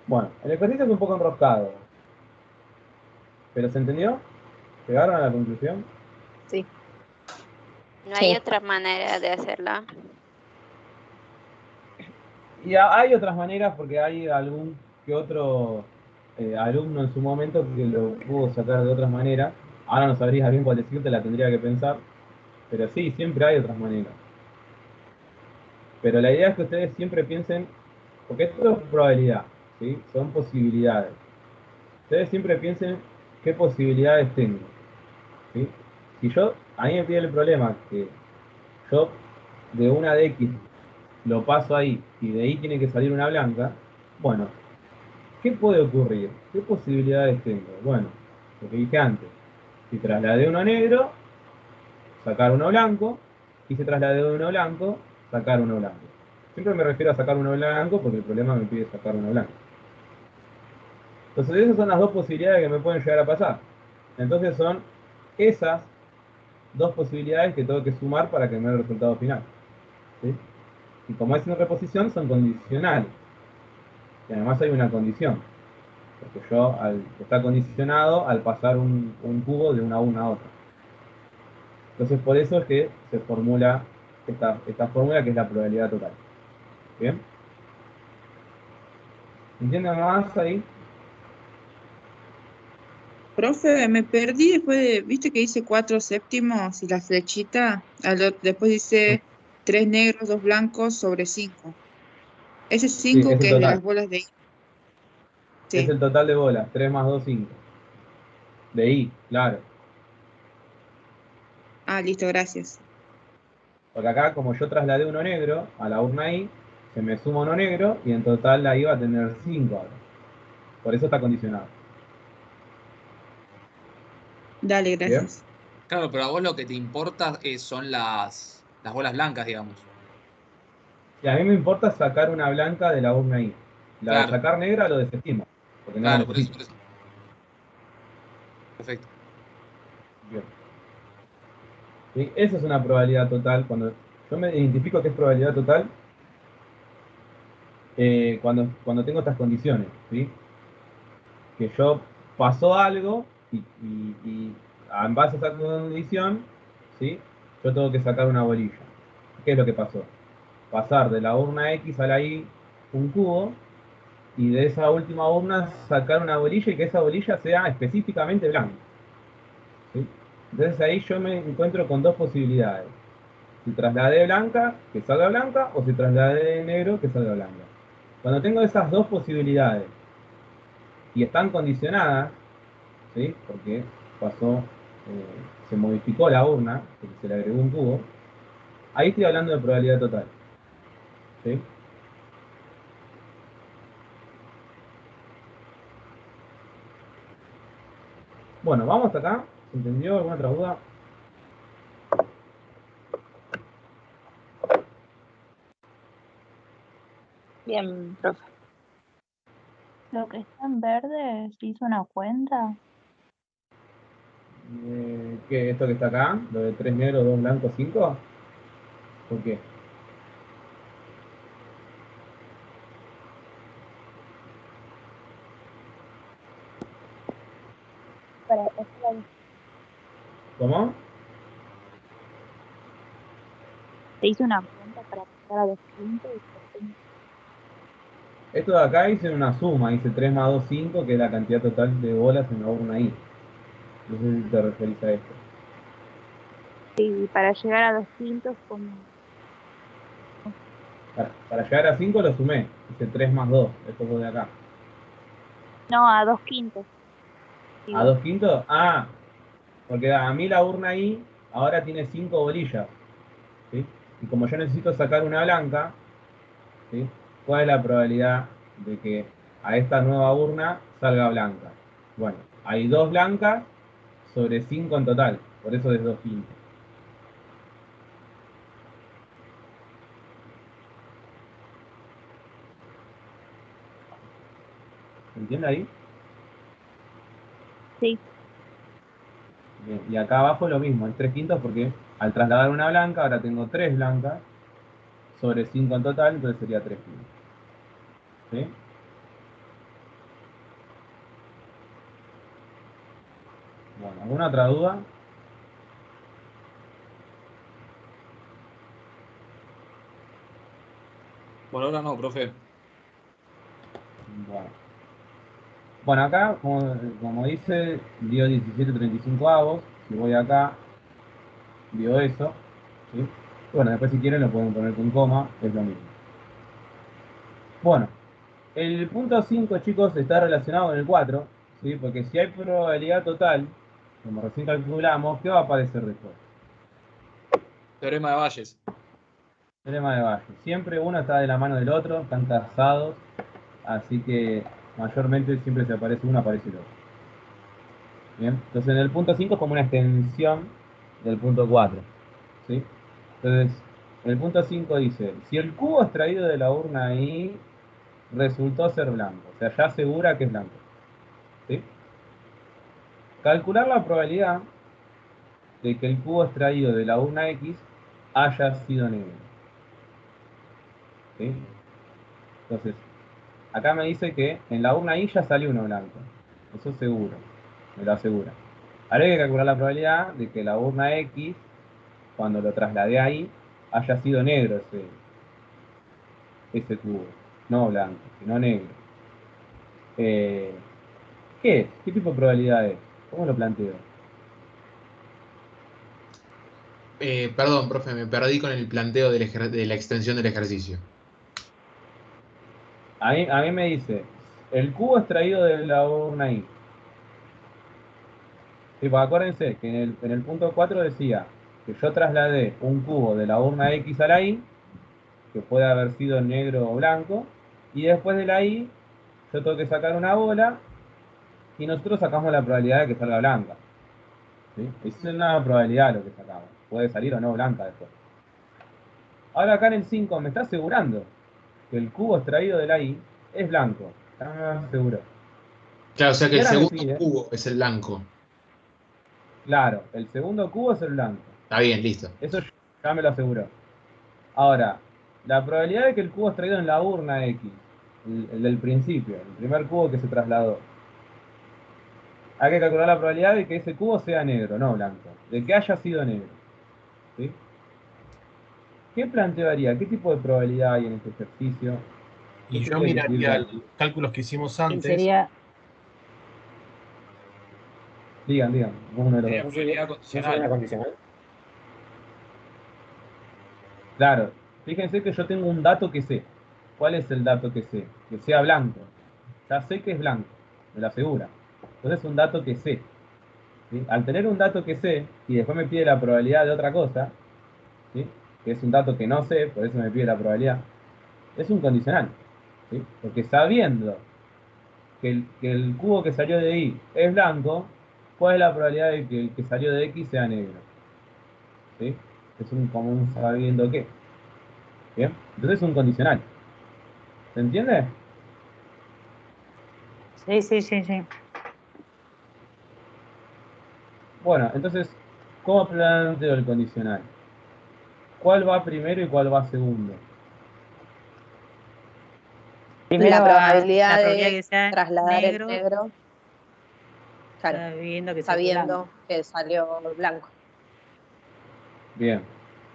Bueno, el ejercicio es un poco enroscado. ¿Pero se entendió? ¿Llegaron a la conclusión? Sí. No hay otra manera de hacerla. Y hay otras maneras porque hay algún que otro alumno en su momento que lo pudo sacar de otras maneras. Ahora no sabría bien cuál decirte, la tendría que pensar. Pero sí, siempre hay otras maneras. Pero la idea es que ustedes siempre piensen, porque esto es probabilidad, ¿sí? Son posibilidades. Ustedes siempre piensen qué posibilidades tengo, ¿sí? Si a mí me pide el problema que yo de una de X lo paso ahí y de ahí tiene que salir una blanca, bueno, ¿qué puede ocurrir? ¿Qué posibilidades tengo? Bueno, lo que dije antes, si trasladé uno negro, sacar uno blanco, y si trasladé uno blanco, sacar uno blanco. Siempre me refiero a sacar uno blanco porque el problema me pide sacar uno blanco. Entonces esas son las dos posibilidades que me pueden llegar a pasar. Entonces son esas dos posibilidades que tengo que sumar para que me dé el resultado final. ¿Sí? Y como es en reposición, son condicionales. Y además hay una condición. Porque está condicionado al pasar un cubo de una urna a otra. Entonces por eso es que se formula esta fórmula que es la probabilidad total. ¿Bien? ¿Entienden más ahí? Profe, me perdí después de, viste que dice 4 séptimos y la flechita, después dice 3 negros, 2 blancos sobre 5. Ese Sí, 5 es el que es de las total. bolas de I. Es Sí. el total de bolas. 3 más 2, 5. De I, claro. Ah, listo, gracias. Porque acá, como yo trasladé uno negro a la urna I, se me suma uno negro y en total la I va a tener 5 ahora. Por eso está condicionado. Dale, ¿Bien? gracias. Claro, pero a vos lo que te importa son las bolas blancas, digamos. Y a mí me importa sacar una blanca de la urna I. La de Claro, sacar negra lo desestimo, porque no la claro, por eso, necesito. por eso. Perfecto. Bien. ¿Sí? Esa es una probabilidad total. Cuando yo me identifico que es probabilidad total, cuando tengo estas condiciones, ¿sí? Que yo pasó algo y en base a esa condición, ¿sí? Yo tengo que sacar una bolilla. ¿Qué es lo que pasó? Pasar de la urna X a la Y un cubo y de esa última urna sacar una bolilla y que esa bolilla sea específicamente blanca. ¿Sí? Entonces ahí yo me encuentro con dos posibilidades. Si trasladé blanca, que salga blanca, o si trasladé negro, que salga blanca. Cuando tengo esas dos posibilidades y están condicionadas, ¿sí? Porque se modificó la urna, porque se le agregó un cubo, ahí estoy hablando de probabilidad total. ¿Sí? Bueno, vamos hasta acá. ¿Se entendió? ¿Alguna otra duda? Bien, profe. Lo que está en verde, ¿se hizo una cuenta? ¿Qué, esto que está acá? ¿Lo de 3 negros, 2 blancos, 5? ¿Por qué? Para pasar a- ¿Cómo? Se hizo una cuenta para pasar a 200 y Esto de acá hice una suma, hice 3 más 2, 5, que es la cantidad total de bolas en la urna I. No sé si te referís a esto. y para llegar a 200 como... Para llegar a 5 lo sumé, hice 3 más 2, estos dos de acá. No, a 2 quintos. ¿A Digo, 2 quintos? Ah, porque a mí la urna I ahora tiene 5 bolillas, ¿sí? Y como yo necesito sacar una blanca, ¿sí? ¿Cuál es la probabilidad de que a esta nueva urna salga blanca? Bueno, hay 2 blancas sobre 5 en total, por eso es 2 quintos. ¿Se entiende ahí? Sí. Bien, y acá abajo lo mismo, es 3/5 porque al trasladar una blanca, ahora tengo 3 blancas sobre 5 en total, entonces sería 3/5. ¿Sí? Bueno, ¿alguna otra duda? Por ahora no, profe. Bueno. Bueno, acá, como dice, dio 17/35 avos. Si voy acá, dio eso. ¿Sí? Bueno, después si quieren lo pueden poner con coma, es lo mismo. Bueno, el punto 5, chicos, está relacionado con el 4, ¿sí? Porque si hay probabilidad total, como recién calculamos, ¿qué va a aparecer después? Teorema de Bayes. Teorema de Bayes. Siempre uno está de la mano del otro, están casados, así que mayormente siempre se aparece uno, aparece el otro. Bien, entonces en el punto 5 es como una extensión del punto 4, ¿sí? Entonces, el punto 5 dice, si el cubo extraído de la urna I resultó ser blanco, o sea, ya asegura que es blanco, ¿sí? Calcular la probabilidad de que el cubo extraído de la urna X haya sido negro, ¿sí? Entonces, acá me dice que en la urna I ya salió uno blanco, eso seguro, me lo asegura. Ahora hay que calcular la probabilidad de que la urna X, cuando lo trasladé ahí, haya sido negro ese cubo, no blanco, sino negro. ¿Qué es? ¿Qué tipo de probabilidad es? ¿Cómo lo planteo? Perdón, profe, me perdí con el planteo de la extensión del ejercicio. A mí me dice, el cubo extraído de la urna I. Sí, pues acuérdense que en el punto 4 decía que yo trasladé un cubo de la urna X a la Y, que puede haber sido negro o blanco, y después de la Y yo tengo que sacar una bola y nosotros sacamos la probabilidad de que salga blanca. ¿Sí? Es una probabilidad lo que sacamos. Puede salir o no blanca después. Ahora acá en el 5 me está asegurando que el cubo extraído de la I es blanco. Está seguro. Claro, o sea que Y el ahora me segundo pide, cubo es el blanco. claro, el segundo cubo es el blanco. Está bien, listo. Eso ya me lo aseguró. Ahora, la probabilidad de que el cubo extraído en la urna X, el del principio, el primer cubo que se trasladó, hay que calcular la probabilidad de que ese cubo sea negro, no blanco, de que haya sido negro. ¿Sí? ¿Qué plantearía? ¿Qué tipo de probabilidad hay en este ejercicio? Y Usted yo puede decidir miraría cuál. los cálculos que hicimos Y antes. sería Digan, uno de los Sería dos. probabilidad condicional. condicional? Claro, fíjense que yo tengo un dato que sé. ¿Cuál es el dato que sé? Que sea blanco. Ya sé que es blanco, me lo asegura. Entonces es un dato que sé. ¿Sí? Al tener un dato que sé y después me pide la probabilidad de otra cosa, ¿sí? Que es un dato que no sé, por eso me pide la probabilidad, es un condicional. ¿Sí? Porque sabiendo que el cubo que salió de I es blanco, ¿cuál es la probabilidad de que el que salió de X sea negro? ¿Sí? Es como un sabiendo qué. ¿Bien? Entonces es un condicional. ¿Se entiende? sí, sí, sí, sí. Bueno, entonces, ¿cómo planteo el condicional? ¿Cuál va primero y cuál va segundo? Primero La va probabilidad la probabilidad de que sea trasladar el negro, negro, claro, sabiendo que salió blanco. sabiendo que salió blanco. Bien,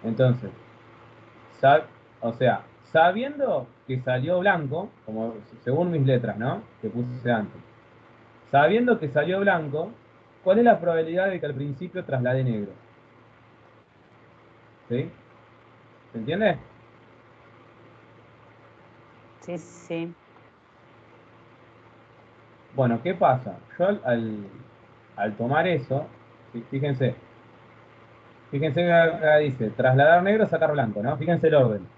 entonces, sa- o sea, sabiendo que salió blanco, como según mis letras, ¿no? Que puse antes. Sabiendo que salió blanco, ¿cuál es la probabilidad de que al principio traslade negro? ¿Sí? ¿Se entiende? Sí, sí. Bueno, ¿qué pasa? Yo al tomar eso, fíjense que acá dice trasladar negro, sacar blanco, ¿no? Fíjense el orden.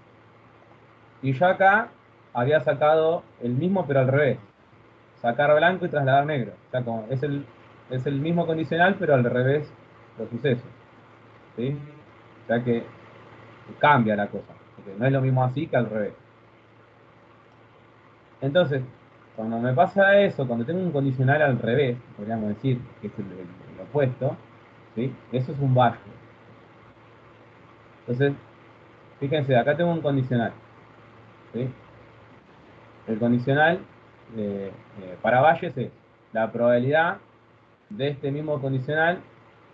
Y yo acá había sacado el mismo pero al revés. Sacar blanco y trasladar negro. O sea, es el mismo condicional pero al revés los sucesos. ¿Sí? O sea que cambia la cosa. Porque no es lo mismo así que al revés. Entonces, Cuando me pasa eso, cuando tengo un condicional al revés, podríamos decir que es el opuesto, ¿sí? Eso es un valle. Entonces, fíjense, acá tengo un condicional, ¿sí? El condicional para valles es la probabilidad de este mismo condicional,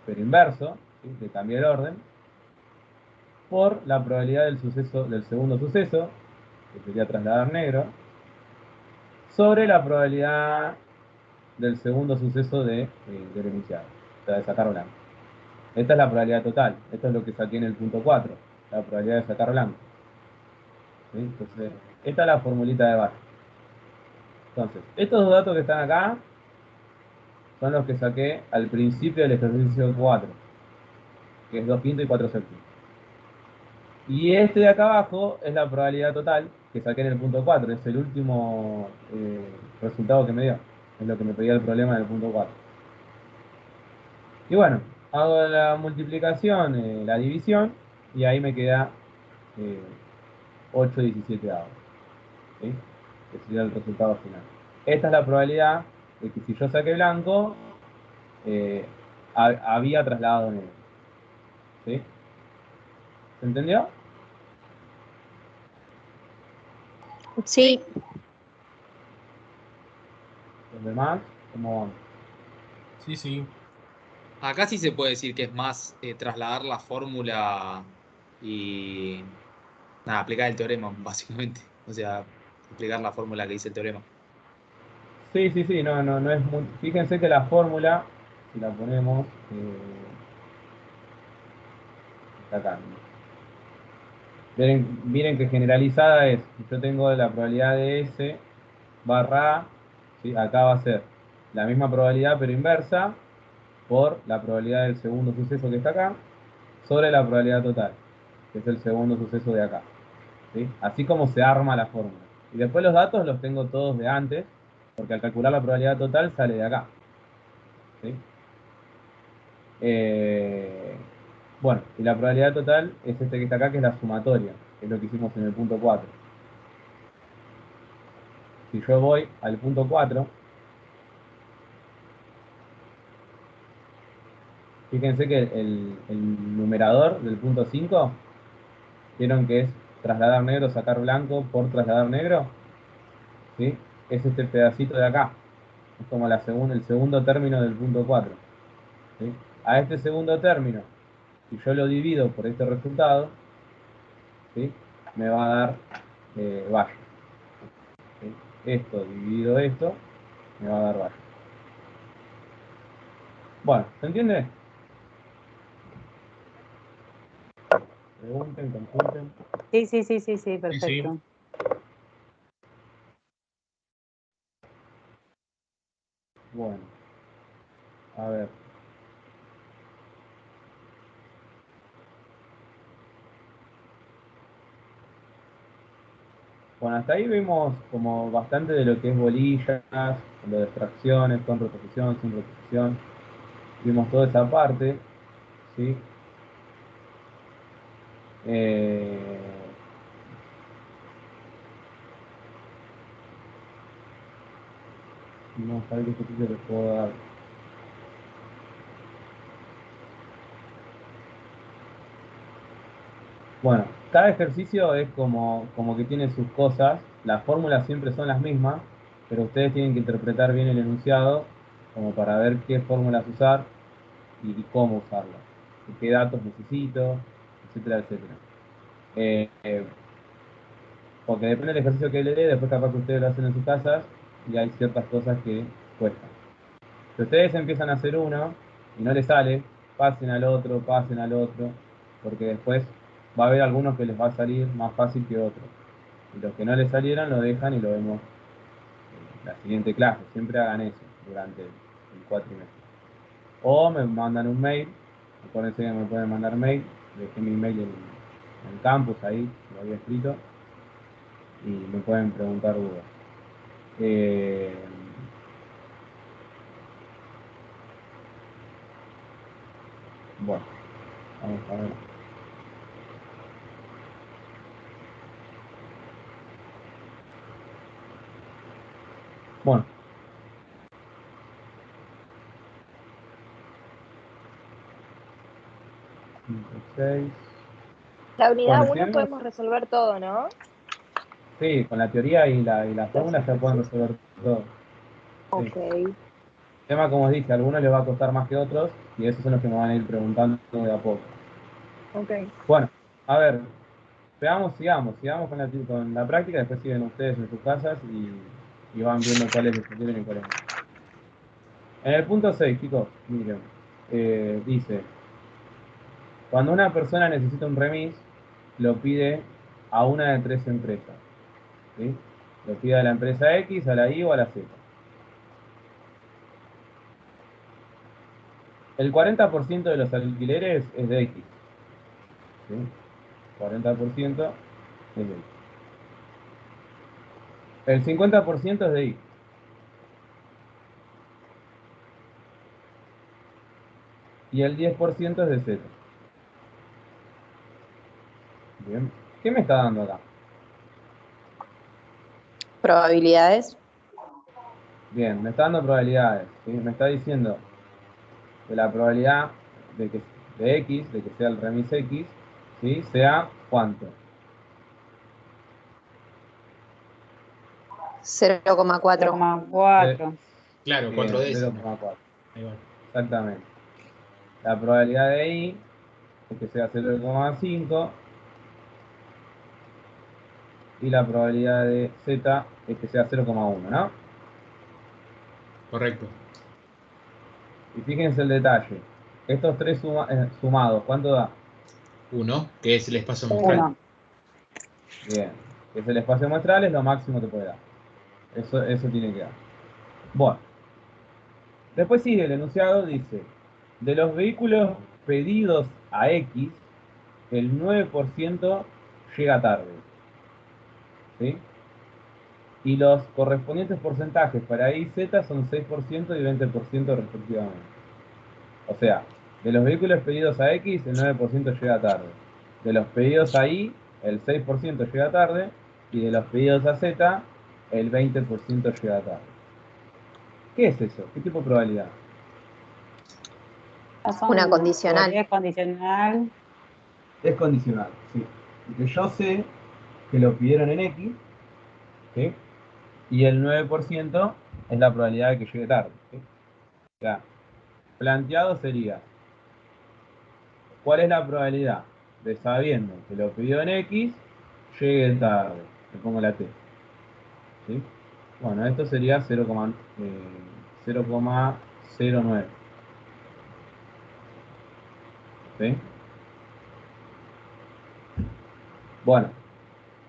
pero inverso, ¿sí? De cambiar el orden, por la probabilidad del suceso, del segundo suceso, que sería trasladar negro, sobre la probabilidad del segundo suceso del enunciado, o sea, de sacar blanco. Esta es la probabilidad total, esto es lo que saqué en el punto 4, la probabilidad de sacar blanco. ¿Sí? Entonces, esta es la formulita de base. Entonces, estos dos datos que están acá son los que saqué al principio del ejercicio 4, que es 2 quintos y 4 séptimos. Y este de acá abajo es la probabilidad total que saqué en el punto 4, es el último resultado que me dio, es lo que me pedía el problema en el punto 4. Y bueno, hago la multiplicación, la división, y ahí me queda 8/17, ¿sí? Que sería el resultado final. Esta es la probabilidad de que si yo saqué blanco, había trasladado negro. ¿Sí? ¿Se entendió? Sí. Los demás, ¿cómo van? Sí, sí. Acá sí se puede decir que es más trasladar la fórmula y nada, aplicar el teorema, básicamente. O sea, aplicar la fórmula que dice el teorema. Sí, sí, sí, no es muy... Fíjense que la fórmula, si la ponemos, está acá, ¿no? Miren que generalizada es, yo tengo la probabilidad de S barra A, ¿sí? Acá va a ser la misma probabilidad pero inversa por la probabilidad del segundo suceso que está acá sobre la probabilidad total, que es el segundo suceso de acá. ¿Sí? Así como se arma la fórmula. Y después los datos los tengo todos de antes, porque al calcular la probabilidad total sale de acá. ¿Sí? Bueno, y la probabilidad total es este que está acá, que es la sumatoria, que es lo que hicimos en el punto 4. Si yo voy al punto 4, fíjense que el numerador del punto 5, vieron que es trasladar negro, sacar blanco por trasladar negro, ¿sí? Es este pedacito de acá, es como el segundo término del punto 4. ¿Sí? A este segundo término, si yo lo divido por este resultado, ¿sí? Me va a dar valle. ¿Sí? Esto dividido esto, me va a dar valle. Bueno, ¿se entiende? Pregunten, consulten. Sí, sí, sí, sí, sí, Sí, sí. perfecto. Bueno, a ver. Bueno, hasta ahí vimos como bastante de lo que es bolillas, lo de extracciones, con reposición, sin reposición. Vimos toda esa parte, ¿sí? Vamos a ver qué ejercicio les puedo dar. Bueno, cada ejercicio es como que tiene sus cosas, las fórmulas siempre son las mismas, pero ustedes tienen que interpretar bien el enunciado como para ver qué fórmulas usar y cómo usarlas, y qué datos necesito, etcétera, etcétera. Porque depende del ejercicio que le dé, después capaz que ustedes lo hacen en sus casas y hay ciertas cosas que cuestan. Si ustedes empiezan a hacer uno y no les sale, pasen al otro, porque después va a haber algunos que les va a salir más fácil que otros. Y los que no les salieran lo dejan y lo vemos en la siguiente clase. Siempre hagan eso durante el cuatrimestre. O me mandan un mail, acuérdense que me pueden mandar mail, dejé mi mail en el campus ahí, lo había escrito, y me pueden preguntar dudas. Bueno, vamos a ver. 5, 6. La unidad Bueno, si 1 vemos, podemos resolver todo, ¿no? sí, con la teoría y la fórmula ya pueden resolver todo. Sí. Ok. El tema, como os dije, a algunos les va a costar más que otros y esos son los que me van a ir preguntando de a poco. Ok. Bueno, a ver, sigamos con la práctica, después siguen ustedes en sus casas y van viendo cuáles les sirven y cuáles no. En el punto 6, chicos, miren, dice, cuando una persona necesita un remis, lo pide a una de 3 empresas. ¿Sí? Lo pide a la empresa X, a la Y o a la Z. El 40% de los alquileres es de X. ¿Sí? 40% es de X. El 50% es de Y. Y el 10% es de Z. Bien. ¿Qué me está dando acá? Probabilidades. Bien, me está dando probabilidades. ¿Sí? Me está diciendo que la probabilidad de X, de que sea el remis X, ¿sí? Sea ¿cuánto? 0,4. 0,4. Claro, 4 Bien, décimas. 0,4. Ahí va. Exactamente. La probabilidad de Y es que sea 0,5 y la probabilidad de Z es que sea 0,1, ¿no? Correcto. Y fíjense el detalle. Estos tres sumados, ¿cuánto da? 1, que es el espacio muestral. 1. Bien. Que es el espacio muestral, es lo máximo que puede dar. Eso tiene que dar. Bueno. Después sigue el enunciado, dice, de los vehículos pedidos a X, el 9% llega tarde. ¿Sí? Y los correspondientes porcentajes para Y y Z son 6% y 20% respectivamente. O sea, de los vehículos pedidos a X, el 9% llega tarde. De los pedidos a Y, el 6% llega tarde. Y de los pedidos a Z, el 20% llega tarde. ¿Qué es eso? ¿Qué tipo de probabilidad? Una condicional. Probabilidad condicional. Es condicional, sí. Porque yo sé que lo pidieron en X, ¿sí? Y el 9% es la probabilidad de que llegue tarde. ¿Sí? O sea, planteado sería, ¿cuál es la probabilidad de sabiendo que lo pidió en X, llegue tarde? Le pongo la T. ¿Sí? Bueno, esto sería 0,09. ¿Sí? Bueno,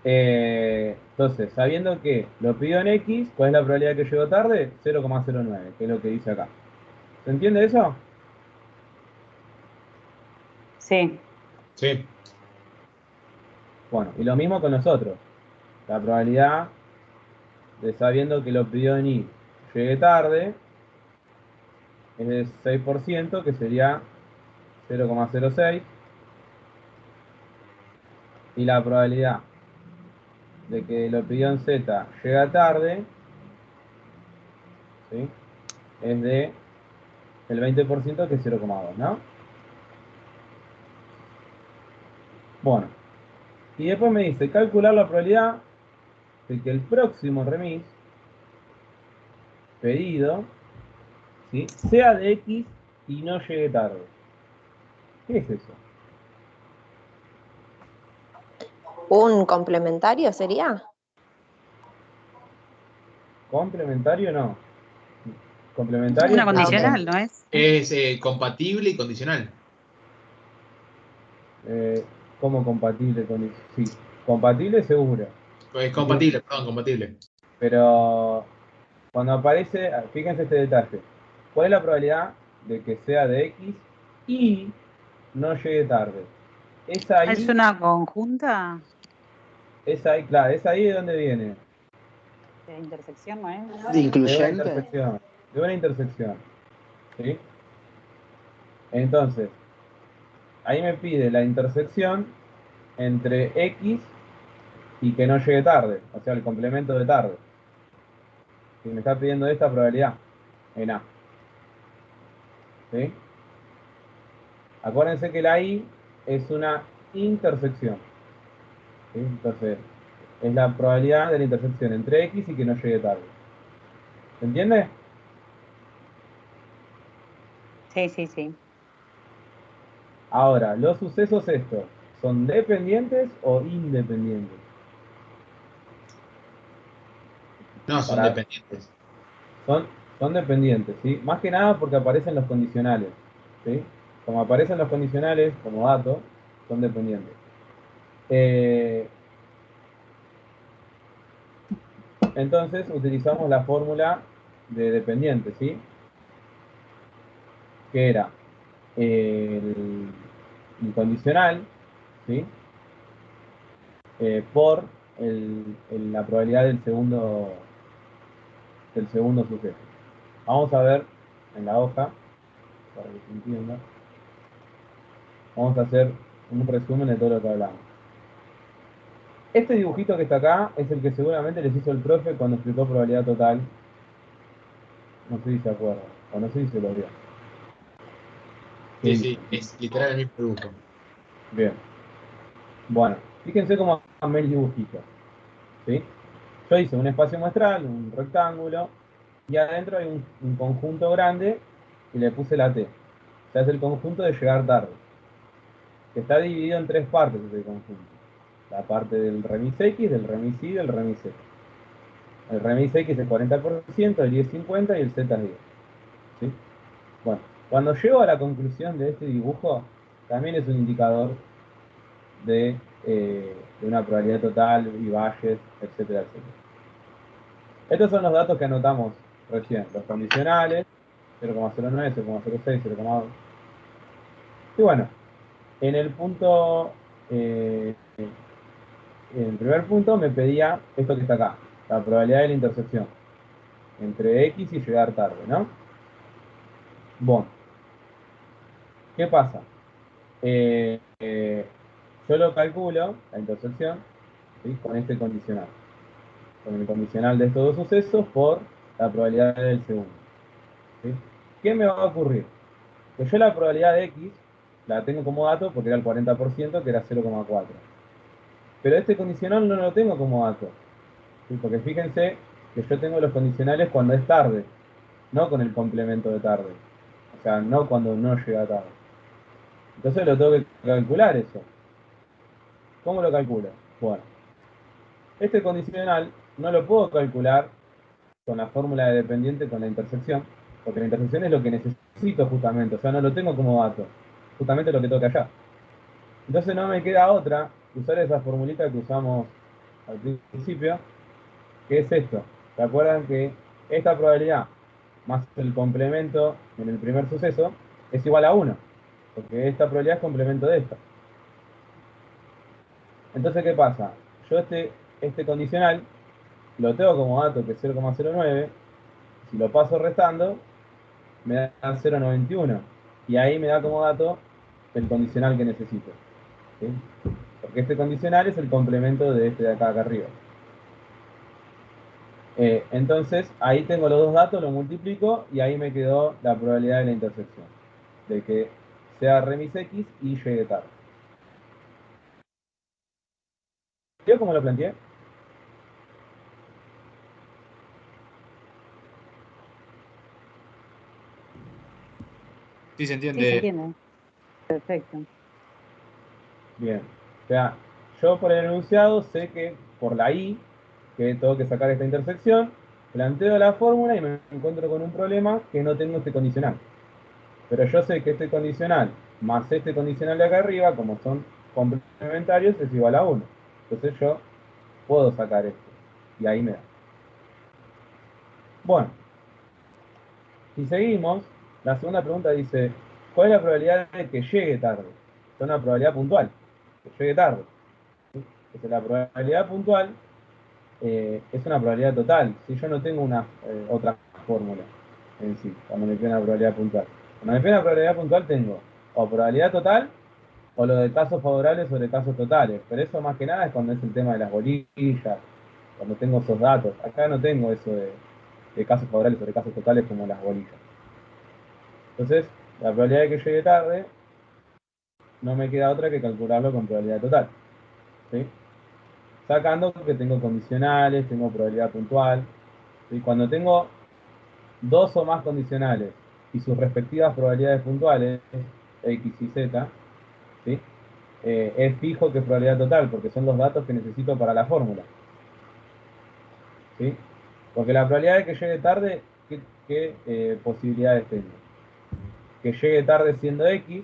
entonces, sabiendo que lo pidió en X, ¿cuál es la probabilidad de que llegó tarde? 0,09, que es lo que dice acá. ¿Se entiende eso? Sí. Sí. Bueno, y lo mismo con nosotros. La probabilidad de sabiendo que lo pidió en Y llegue tarde es de 6%, que sería 0,06. Y la probabilidad de que lo pidió en Z llega tarde, ¿sí? Es de el 20%, que es 0,2, ¿no? Bueno, y después me dice calcular la probabilidad de que el próximo remis pedido, ¿sí? sea de X y no llegue tarde. ¿Qué es eso? ¿Un complementario sería? Complementario no. Complementario Una es condicional, ¿no es? Es compatible y condicional. ¿Cómo compatible con eso? Sí, compatible seguro. Es compatible, perdón, compatible. Pero cuando aparece, fíjense este detalle. ¿Cuál es la probabilidad de que sea de X y no llegue tarde? Esa ¿Es Y, una conjunta? claro, esa Y, ¿de dónde viene? De intersección, ¿no es? ¿De De una incluyente? intersección. De una intersección. ¿Sí? Entonces, ahí me pide la intersección entre X y que no llegue tarde, o sea, el complemento de tarde. Y me está pidiendo esta probabilidad en A. ¿Sí? Acuérdense que la Y es una intersección. ¿Sí? Entonces, es la probabilidad de la intersección entre X y que no llegue tarde. ¿Se entiende? Sí, sí, sí. Ahora, los sucesos estos, ¿son dependientes o independientes? No, son Para- dependientes. son dependientes, ¿sí? Más que nada porque aparecen los condicionales, ¿sí? Como aparecen los condicionales como dato, son dependientes. Entonces utilizamos la fórmula de dependiente, ¿sí? Que era el incondicional, ¿sí? Por la probabilidad del segundo suceso. Vamos a ver en la hoja, para que se entienda. Vamos a hacer un resumen de todo lo que hablamos. Este dibujito que está acá es el que seguramente les hizo el profe cuando explicó probabilidad total. No sé si se acuerdan, o no sé si se lo vio. Sí, sí, es literal el mismo dibujo. Bien. Bueno, fíjense cómo armé el dibujito. ¿Sí? Yo hice un espacio muestral, un rectángulo, y adentro hay un conjunto grande y le puse la T. O sea, es el conjunto de llegar tarde. Que está dividido en tres partes ese conjunto. La parte del remis X, del remis Y y del remis Z. El remis X es 40%, el Y es 50% y el Z es 10%. ¿Sí? Bueno, cuando llego a la conclusión de este dibujo, también es un indicador de una probabilidad total y valles, etcétera, etcétera. Estos son los datos que anotamos recién, los condicionales, 0,09, 0,06, 0,2. Y bueno, en el punto, en el primer punto me pedía esto que está acá, la probabilidad de la intersección entre X y llegar tarde, ¿no? Bueno, ¿qué pasa? Yo lo calculo, la intersección, ¿sí? Con este condicional. Con el condicional de estos dos sucesos por la probabilidad del segundo. ¿Sí? ¿Qué me va a ocurrir? Que yo la probabilidad de X la tengo como dato porque era el 40%, que era 0,4. Pero este condicional no lo tengo como dato. ¿Sí? Porque fíjense que yo tengo los condicionales cuando es tarde, no con el complemento de tarde. O sea, no cuando no llega tarde. Entonces lo tengo que calcular eso. ¿Cómo lo calculo? Bueno, este condicional no lo puedo calcular con la fórmula de dependiente con la intersección, porque la intersección es lo que necesito justamente, o sea, no lo tengo como dato, justamente lo que toca allá. Entonces no me queda otra que usar esa formulita que usamos al principio, que es esto. ¿Se acuerdan que esta probabilidad más el complemento en el primer suceso es igual a 1? Porque esta probabilidad es complemento de esta. Entonces, ¿qué pasa? Yo este condicional lo tengo como dato que es 0,09. Si lo paso restando, me da 0,91. Y ahí me da como dato el condicional que necesito. ¿Sí? Porque este condicional es el complemento de este de acá arriba. Entonces, ahí tengo los dos datos, lo multiplico y ahí me quedó la probabilidad de la intersección. De que sea remis X y llegue tarde. ¿Vio cómo lo planteé? Sí, se Sí, se entiende. entiende. Perfecto. Bien. O sea, yo por el enunciado sé que por la I, que tengo que sacar esta intersección, planteo la fórmula y me encuentro con un problema que no tengo este condicional. Pero yo sé que este condicional más este condicional de acá arriba, como son complementarios, es igual a 1. Entonces yo puedo sacar esto. Y ahí me da. Bueno, si seguimos, la segunda pregunta dice, ¿cuál es la probabilidad de que llegue tarde? Es una probabilidad puntual, que llegue tarde. Entonces la probabilidad puntual es una probabilidad total. Si yo no tengo una otra fórmula en sí, cuando me pide una probabilidad puntual. Cuando me pide una probabilidad puntual tengo o probabilidad total o lo de casos favorables sobre casos totales. Pero eso más que nada es cuando es el tema de las bolillas, cuando tengo esos datos. Acá no tengo eso de casos favorables sobre casos totales como las bolillas. Entonces, la probabilidad de que llegue tarde no me queda otra que calcularlo con probabilidad total. ¿Sí? Sacando que tengo condicionales, tengo probabilidad puntual. ¿Sí? Cuando tengo dos o más condicionales y sus respectivas probabilidades puntuales, X y Z, ¿sí? Es fijo que es probabilidad total, porque son los datos que necesito para la fórmula. ¿Sí? Porque la probabilidad de que llegue tarde, ¿qué posibilidades tengo? Que llegue tarde siendo X,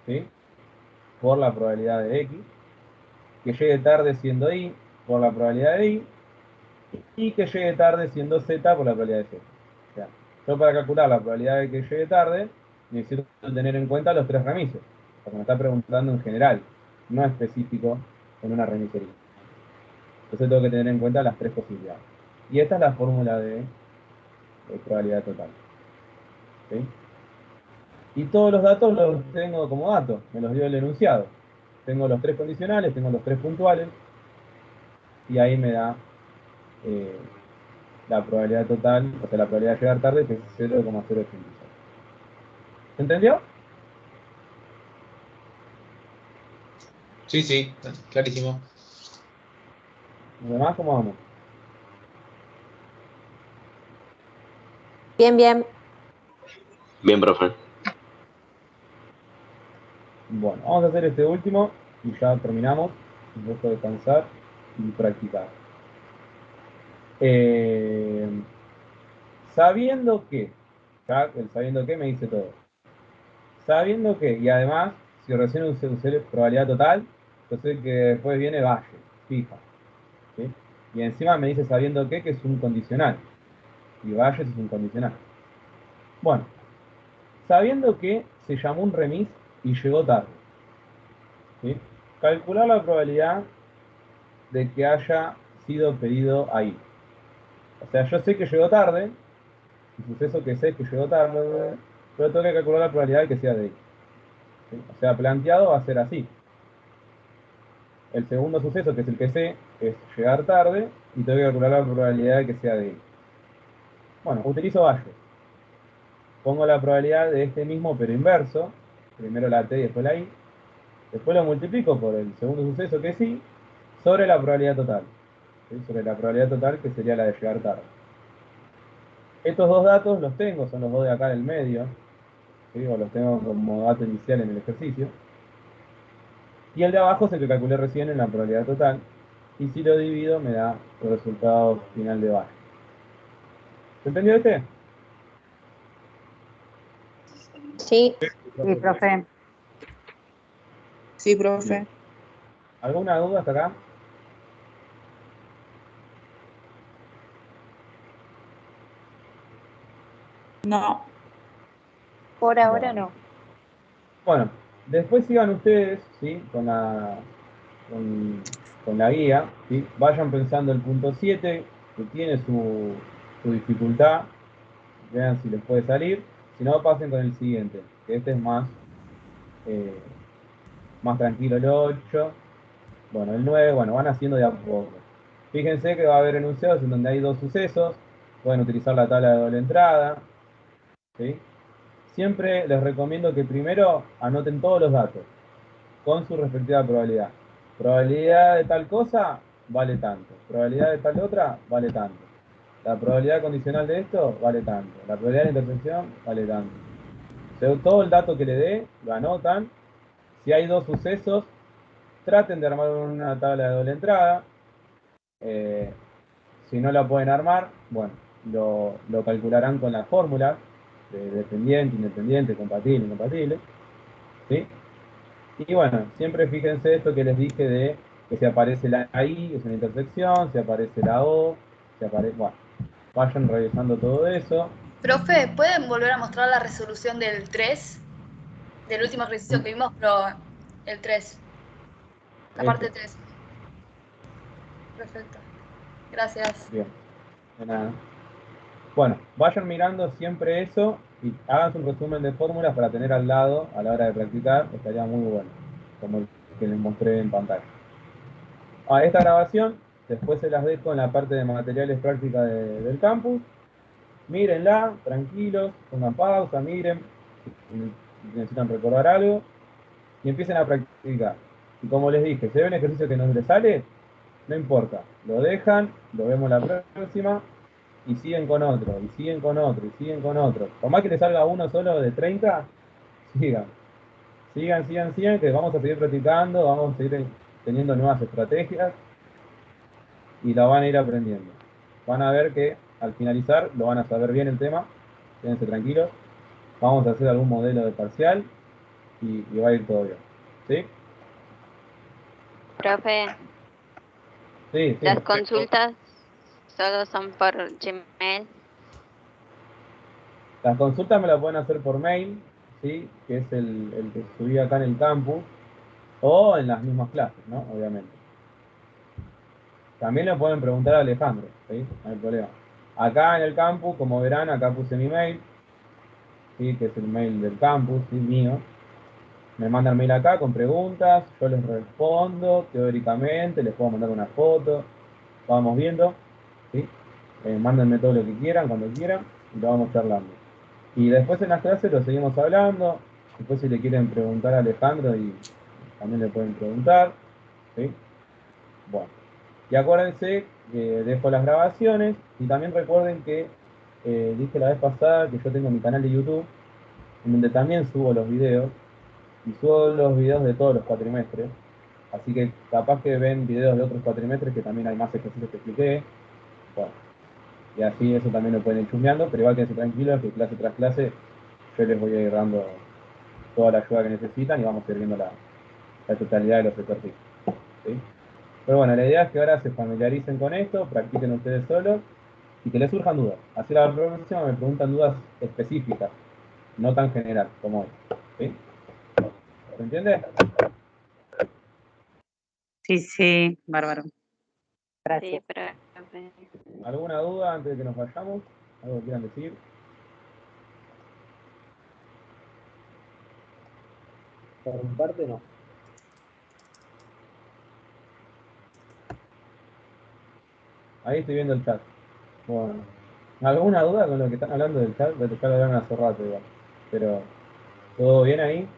¿sí? Por la probabilidad de X, que llegue tarde siendo Y, por la probabilidad de Y, y que llegue tarde siendo Z por la probabilidad de Z. O sea, yo para calcular la probabilidad de que llegue tarde, necesito tener en cuenta los tres remises, porque me está preguntando en general, no específico en una remisería. Entonces tengo que tener en cuenta las tres posibilidades. Y esta es la fórmula de probabilidad total. ¿Sí? Y todos los datos los tengo como datos, me los dio el enunciado. Tengo los tres condicionales, tengo los tres puntuales, y ahí me da la probabilidad total, o sea, la probabilidad de llegar tarde, que es 0,086. ¿Se entendió? Sí, sí, clarísimo. ¿Los demás cómo vamos? Bien, bien. Bien, profe. Bueno, vamos a hacer este último y ya terminamos. Un poco descansar y practicar. Sabiendo que, ya el sabiendo que me dice todo. Sabiendo que, y además, si recién usé probabilidad total, yo sé que después viene valle, fija. ¿Sí? Y encima me dice sabiendo que es un condicional. Y valles es un condicional. Bueno, sabiendo que se llamó un remis y llegó tarde. ¿Sí? Calcular la probabilidad de que haya sido pedido ahí. O sea, yo sé que llegó tarde, el suceso que sé es que llegó tarde, pero tengo que calcular la probabilidad de que sea de ahí. ¿Sí? O sea, planteado va a ser así. El segundo suceso, que es el que sé, es llegar tarde y tengo que calcular la probabilidad de que sea de ahí. Bueno, utilizo valles. Pongo la probabilidad de este mismo pero inverso, primero la T y después la I, después lo multiplico por el segundo suceso que sí, sobre la probabilidad total, ¿sí? Sobre la probabilidad total que sería la de llegar tarde. Estos dos datos los tengo, son los dos de acá del medio, ¿sí? O los tengo como dato inicial en el ejercicio, y el de abajo es el que calculé recién en la probabilidad total, y si lo divido me da el resultado final de valle. ¿Se entendió este? Sí. Sí, profe. Sí, profe. ¿Alguna duda hasta acá? No. Por ahora no. Bueno, después sigan ustedes, ¿sí? Con la guía, ¿sí? Vayan pensando el punto 7, que tiene su dificultad, vean si les puede salir. Si no, pasen con el siguiente, que este es más tranquilo, el 8. Bueno, el 9, bueno, van haciendo de a poco. Fíjense que va a haber enunciados en donde hay dos sucesos, pueden utilizar la tabla de doble entrada, ¿sí? Siempre les recomiendo que primero anoten todos los datos, con su respectiva probabilidad. Probabilidad de tal cosa vale tanto. Probabilidad de tal otra vale tanto. La probabilidad condicional de esto vale tanto. La probabilidad de intersección vale tanto. O sea, todo el dato que le dé lo anotan. Si hay dos sucesos, traten de armar una tabla de doble entrada. Si no la pueden armar, bueno, lo calcularán con las fórmulas de dependiente, independiente, compatible, incompatible. ¿Sí? Y bueno, siempre fíjense esto que les dije de que si aparece la I es una intersección, si aparece la O, si aparece... Bueno, vayan revisando todo eso. Profe, ¿pueden volver a mostrar la resolución del 3? Del último ejercicio que vimos, pero el 3. La parte 3. Perfecto. Gracias. Bien, de nada. Bueno, vayan mirando siempre eso y hagan un resumen de fórmulas para tener al lado a la hora de practicar, estaría muy bueno, como el que les mostré en pantalla. Esta grabación después se las dejo en la parte de materiales prácticas del campus. Mírenla, tranquilos, pongan pausa, miren, si necesitan recordar algo. y empiecen a practicar. Y como les dije, si hay un ejercicio que no les sale, no importa, lo dejan, lo vemos la próxima, y siguen con otro, y siguen con otro, y siguen con otro. Por más que les salga uno solo de 30, sigan. Sigan, que vamos a seguir practicando, vamos a seguir teniendo nuevas estrategias, y la van a ir aprendiendo. Van a ver que al finalizar lo van a saber bien el tema, quédense tranquilos. Vamos a hacer algún modelo de parcial, y va a ir todo bien. ¿Sí? Profe, Sí, sí. las consultas solo son por Gmail. Las consultas me las pueden hacer por mail, ¿sí? Que es el que subí acá en el campus, o en las mismas clases, ¿no? Obviamente. También le pueden preguntar a Alejandro, ¿sí? No hay problema. Acá en el campus, como verán, acá puse mi mail, ¿sí? Que es el mail del campus, ¿sí? Mío. Me mandan mail acá con preguntas, yo les respondo teóricamente, les puedo mandar una foto, vamos viendo, ¿sí? Mándenme todo lo que quieran, cuando quieran, y lo vamos charlando. Y después en las clases lo seguimos hablando, después si le quieren preguntar a Alejandro, y también le pueden preguntar, ¿sí? Bueno, y acuérdense que dejo las grabaciones, y también recuerden que dije la vez pasada que yo tengo mi canal de YouTube, en donde también subo los videos, y subo los videos de todos los cuatrimestres, así que capaz que ven videos de otros cuatrimestres que también hay más ejercicios que expliqué, bueno, y así eso también lo pueden ir chusmeando, pero igual quédense tranquilos que clase tras clase yo les voy a ir dando toda la ayuda que necesitan y vamos a ir viendo la totalidad de los ejercicios, ¿sí? Pero bueno, la idea es que ahora se familiaricen con esto, practiquen ustedes solos y que les surjan dudas. Así la próxima me preguntan dudas específicas, no tan general como hoy, ¿sí? ¿Se entiende? Sí, bárbaro. Sí, Gracias. profe. ¿Alguna duda antes de que nos vayamos? ¿Algo que quieran decir? Por mi parte, no. Ahí estoy viendo el chat. Bueno, ¿alguna duda con lo que están hablando del chat? Ya lo hablaron hace rato igual. Pero, ¿todo bien ahí?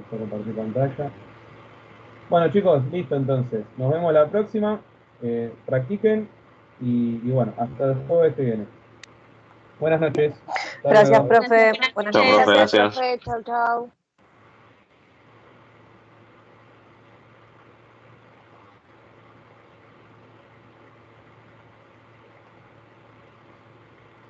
Vamos a compartir pantalla. Bueno chicos, listo entonces. Nos vemos la próxima. Practiquen y bueno, hasta el jueves que viene. Buenas noches. Hasta Gracias, luego. profe. Buenas Chao, noches. profe, gracias. Profe, chau, chau.